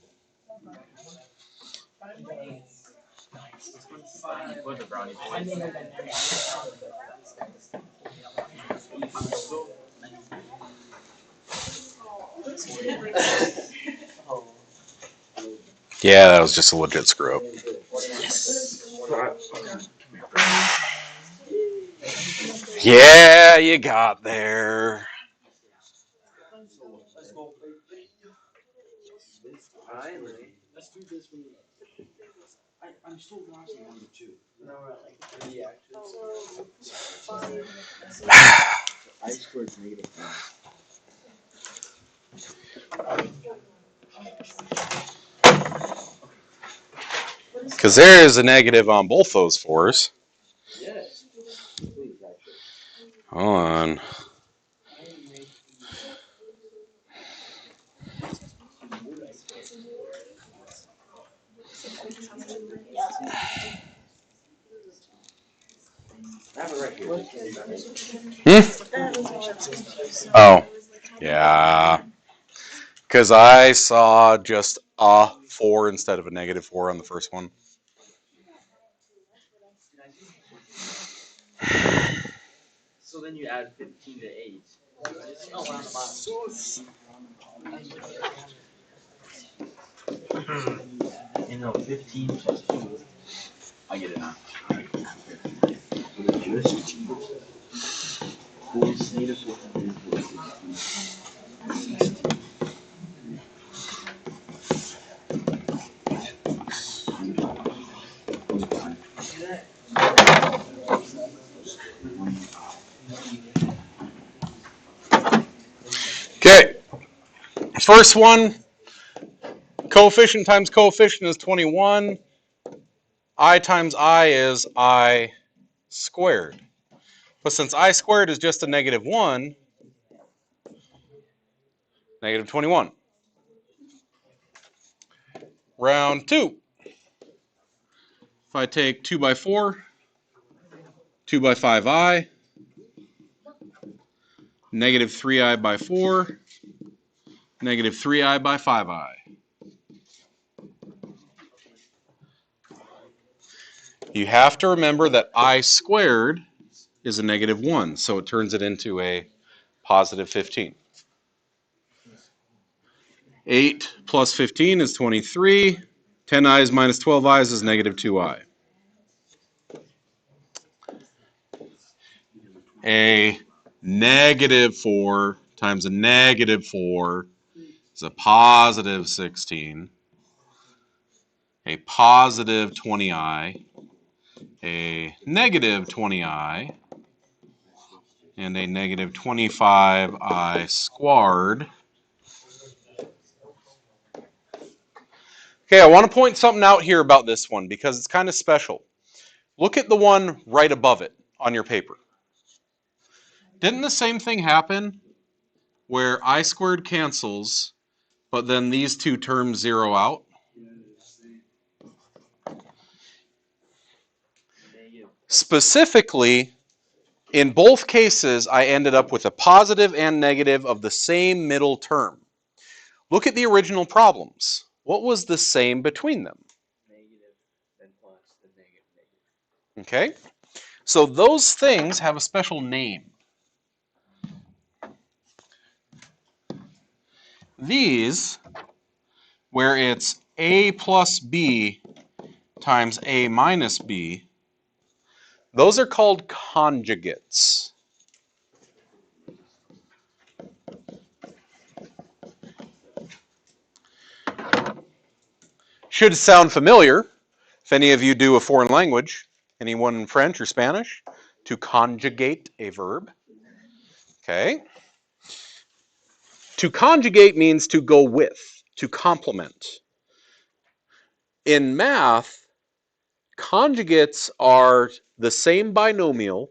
Yeah, that was just a legit screw up. Yeah, you got there.
Let's do this one. I'm still lost on number 2. No, like 3 I squared negative 1.
Because there is a negative on both those fours.
Yes. Please, actually.
Hold on.
I have it right here.
Oh, yeah. Because I saw just a 4 instead of a negative 4 on the first one.
So then you add 15 to 8. You know, 15 plus 2. I get it now.
Okay. First one, coefficient times coefficient is 21. I times I is I squared. But since I squared is just a negative 1, negative 21. Round 2. If I take 2 by 4, 2 by 5i, negative 3i by 4, negative 3i by 5i. You have to remember that I squared is a negative 1, so it turns it into a positive 15. 8 plus 15 is 23. 10 i's minus 12 i's is negative 2i. A negative 4 times a negative 4 is a positive 16. A positive 20i, a negative 20i, and a negative 25i squared. Okay, I want to point something out here about this one because it's kind of special. Look at the one right above it on your paper. Didn't the same thing happen where I squared cancels, but then these two terms zero out? Specifically, in both cases, I ended up with a positive and negative of the same middle term. Look at the original problems. What was the same between them?
Negative, then plus, then negative, negative.
Okay, so those things have a special name. These, where it's a plus b times a minus b, those are called conjugates. Should sound familiar if any of you do a foreign language, anyone in French or Spanish, to conjugate a verb. Okay. To conjugate means to go with, to complement. In math, conjugates are the same binomial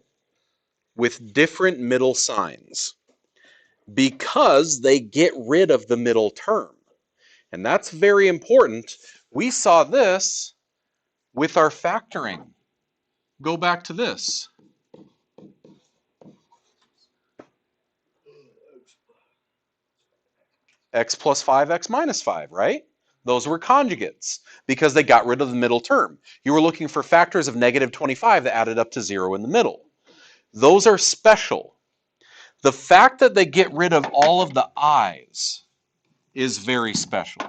with different middle signs. because they get rid of the middle term. And that's very important. We saw this with our factoring. Go back to this. X plus 5, x minus 5, right? Those were conjugates because they got rid of the middle term. You were looking for factors of negative 25 that added up to 0 in the middle. Those are special. The fact that they get rid of all of the i's is very special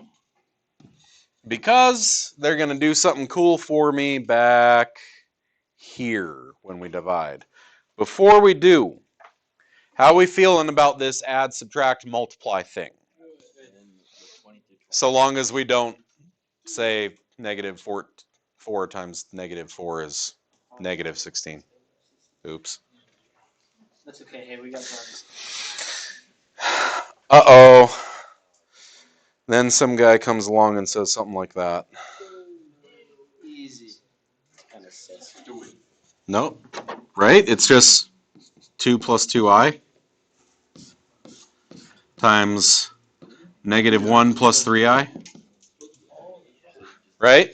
because they're going to do something cool for me back here when we divide. Before we do, how are we feeling about this add, subtract, multiply thing? So long as we don't say negative 4 times negative 4 is negative 16. Oops.
That's okay. Hey, we got time.
Uh-oh. Then some guy comes along and says something like that.
Easy. Kind of sus.
No, right? It's just 2 plus 2i times negative 1 plus 3i. Right?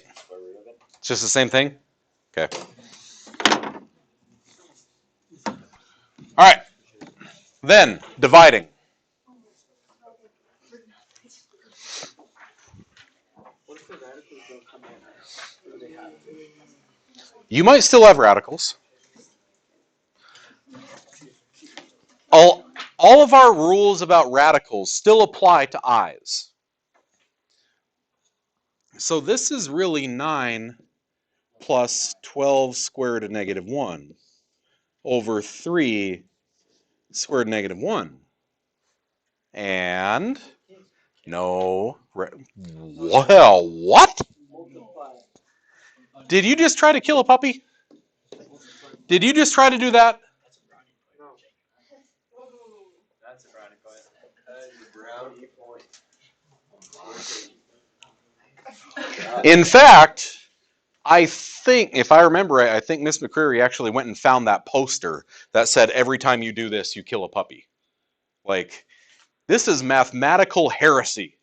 It's just the same thing? Okay. All right. Then, dividing.
What if the radicals don't come in? What do they have?
You might still have radicals. All of our rules about radicals still apply to i's. So this is really 9 plus 12 square root of negative 1 over 3 square root of negative 1. And no, well, what? Did you just try to kill a puppy? Did you just try to do that?
That's a brownie point.
In fact, I think, if I remember right, I think Miss McCreary actually went and found that poster that said every time you do this, you kill a puppy. Like, this is mathematical heresy.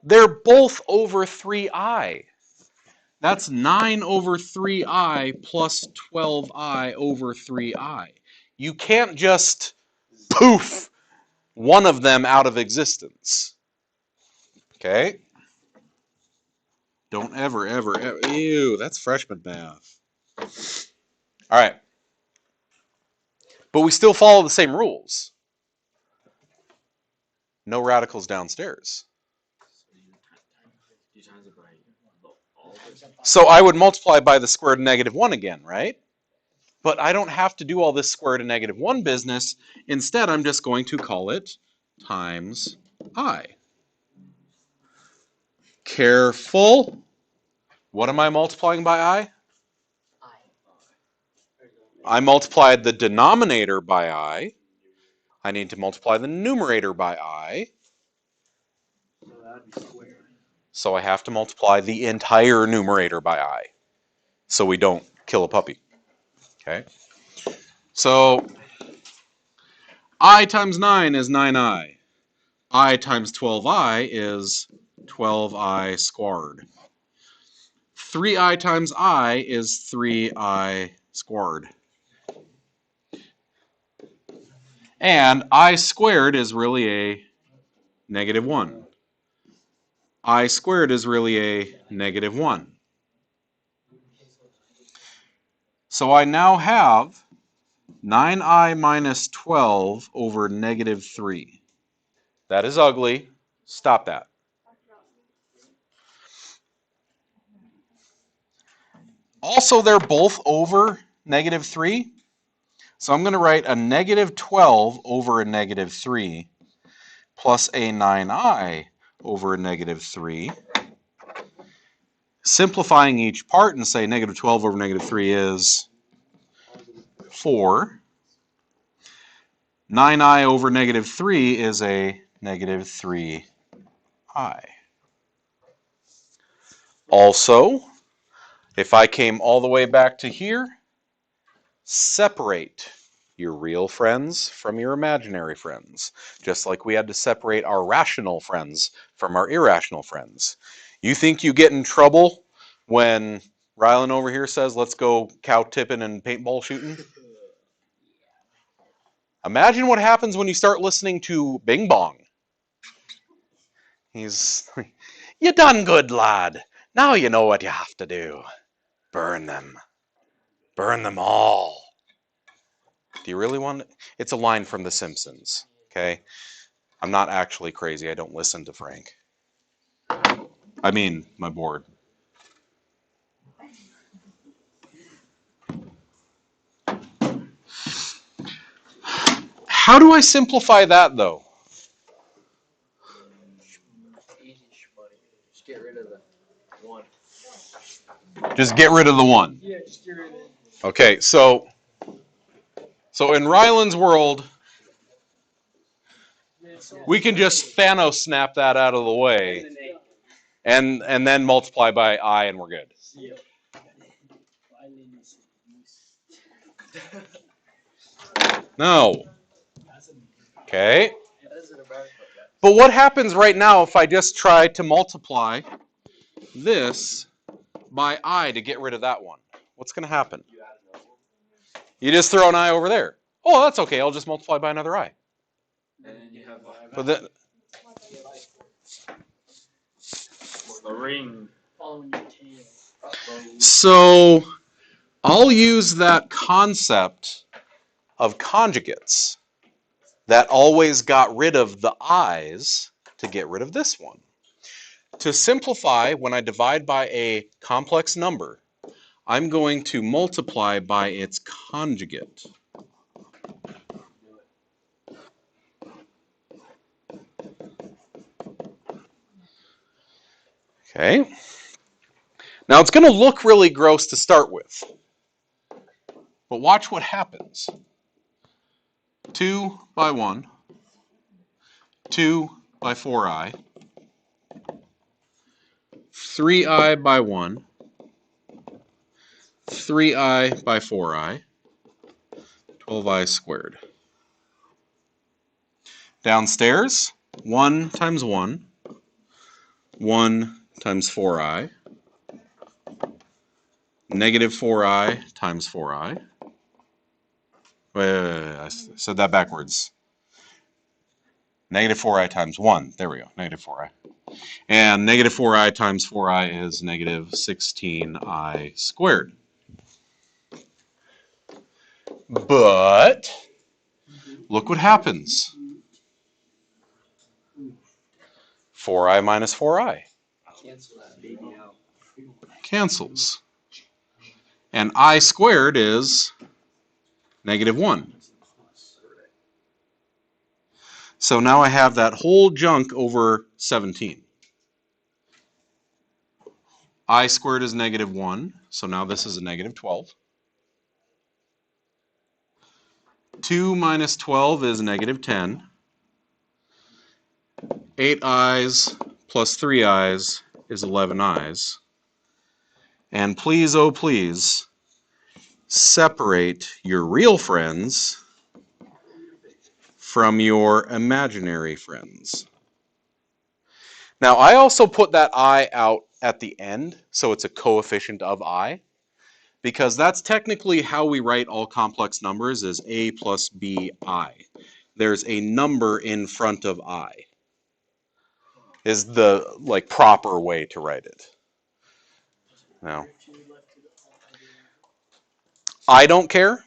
They're both over 3i. That's 9 over 3i plus 12i over 3i. You can't just poof one of them out of existence. Okay? Don't ever, ew, that's freshman math. All right. But we still follow the same rules. No radicals downstairs. So I would multiply by the square root of negative 1 again, right? But I don't have to do all this square root of negative 1 business. Instead, I'm just going to call it times I. Careful. What am I multiplying by I? I multiplied the denominator by I. I need to multiply the numerator by I. So I have to multiply the entire numerator by I. So we don't kill a puppy. Okay? So I times 9 is 9i. I times 12i is 12i squared. 3i times I is 3i squared. And I squared is really a negative 1. I squared is really a negative 1. So I now have 9i minus 12 over negative 3. That is ugly. Stop that. Also, they're both over negative 3. So I'm going to write a negative 12 over a negative 3 plus a 9i over a negative 3. Simplifying each part and say negative 12 over negative 3 is 4. 9i over negative 3 is a negative 3i. Also, if I came all the way back to here, separate your real friends from your imaginary friends, just like we had to separate our rational friends from our irrational friends. You think you get in trouble when Rylan over here says, let's go cow tipping and paintball shooting? Imagine what happens when you start listening to Bing Bong. He's, you done good, lad. Now you know what you have to do. Burn them. Burn them all. Do you really want it? It's a line from The Simpsons, okay? I'm not actually crazy. I don't listen to Frank. I mean, my board. How do I simplify that, though?
Just get rid of the 1.
Just get rid of the 1.
Yeah, just get rid of it.
Okay, so in Ryland's world, we can just Thanos snap that out of the way, and then multiply by I, and we're good. No. Okay. But what happens right now if I just try to multiply this by I to get rid of that one? What's going to happen? You just throw an I over there. Oh, that's okay. I'll just multiply by another I.
And then you have
But then,
the ring.
Following your tail.
so I'll use that concept of conjugates that always got rid of the i's to get rid of this one. To simplify, when I divide by a complex number, I'm going to multiply by its conjugate. Okay. Now it's going to look really gross to start with, but watch what happens. 2 by 1, 2 by 4i, 3i by 1, 3i by 4i, 12i squared. Downstairs, 1 times 1, 1 times 4i, negative 4i times 4i. Wait, I said that backwards. Negative 4i times 1. There we go, negative 4i. And negative 4i times 4i is negative 16i squared. But look what happens. 4i minus 4i.
Cancel that baby out.
Cancels. And I squared is negative 1. So now I have that whole junk over 17. I squared is negative 1, so now this is a negative 12. 2 minus 12 is negative 10. 8 i's plus 3 i's is 11 i's. And please, oh please, separate your real friends from your imaginary friends. Now, I also put that I out at the end, so it's a coefficient of I, because that's technically how we write all complex numbers, is A plus BI. There's a number in front of I, is the proper way to write it. Now, I don't care.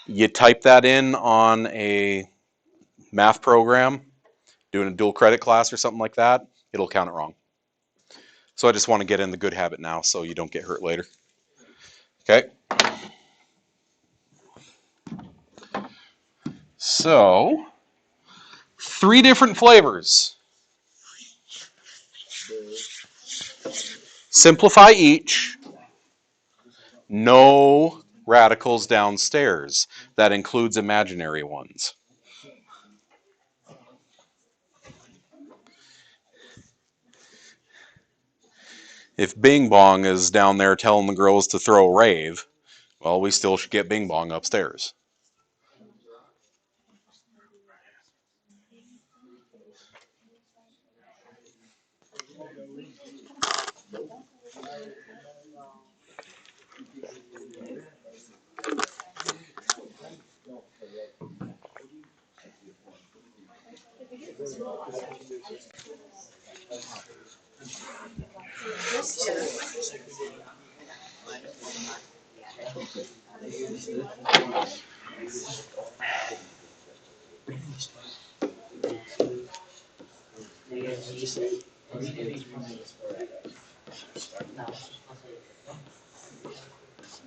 You type that in on a math program, doing a dual credit class or something like that, it'll count it wrong. So I just want to get in the good habit now so you don't get hurt later. Okay. So, 3 different flavors. Simplify each. No radicals downstairs. That includes imaginary ones. If Bing Bong is down there telling the girls to throw a rave, Well, we still should get Bing Bong upstairs.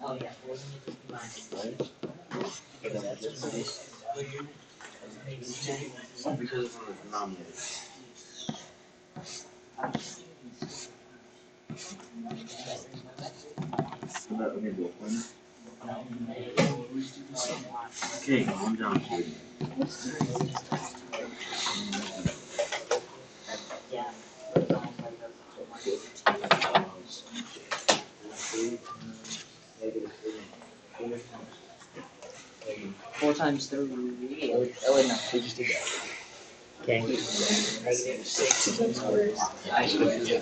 Oh yeah,
Because it's on the denominator. So that would be a point. Okay, I'm down to it.
Four times three. Oh wait, no, we just did that. Okay. Negative 6 squared. I should have done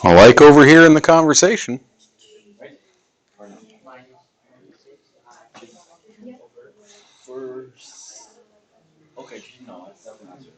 I like overhearing the conversation.
Okay, no, that's definitely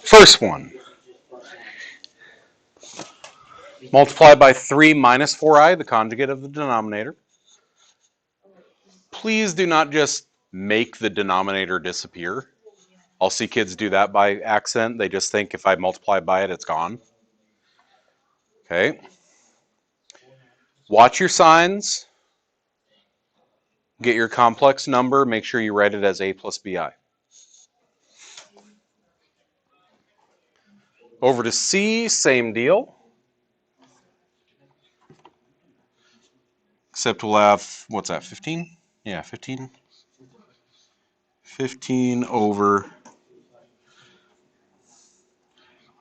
First one. Multiply by 3 minus 4i, the conjugate of the denominator. Please do not just make the denominator disappear. I'll see kids do that by accident. They just think if I multiply by it, it's gone. Okay. Watch your signs. Get your complex number. Make sure you write it as a plus bi. Over to C, same deal. Except we'll have, what's that, 15? Yeah, 15. 15 over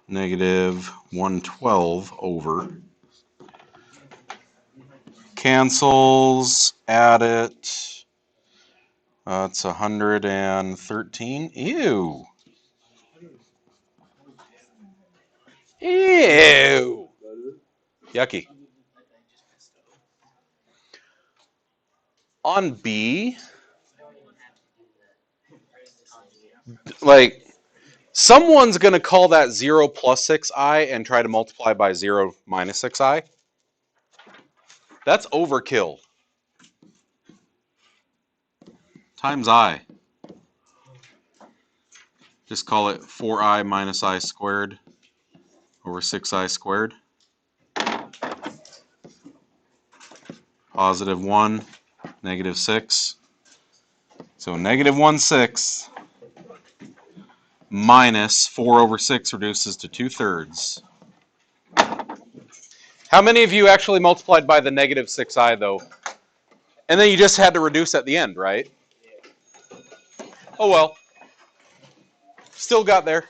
negative 112 over. Cancels, add it. It's 113. Ew. Ew. Yucky. On B, like, someone's going to call that 0 plus 6i and try to multiply by 0 minus 6i. That's overkill. Times I. Just call it 4i minus I squared over 6i squared. Positive 1, negative 6. So negative 1/6 minus 4 over 6 reduces to 2/3. How many of you actually multiplied by the negative 6i, though? And then you just had to reduce at the end, right? Oh, well. Still got there.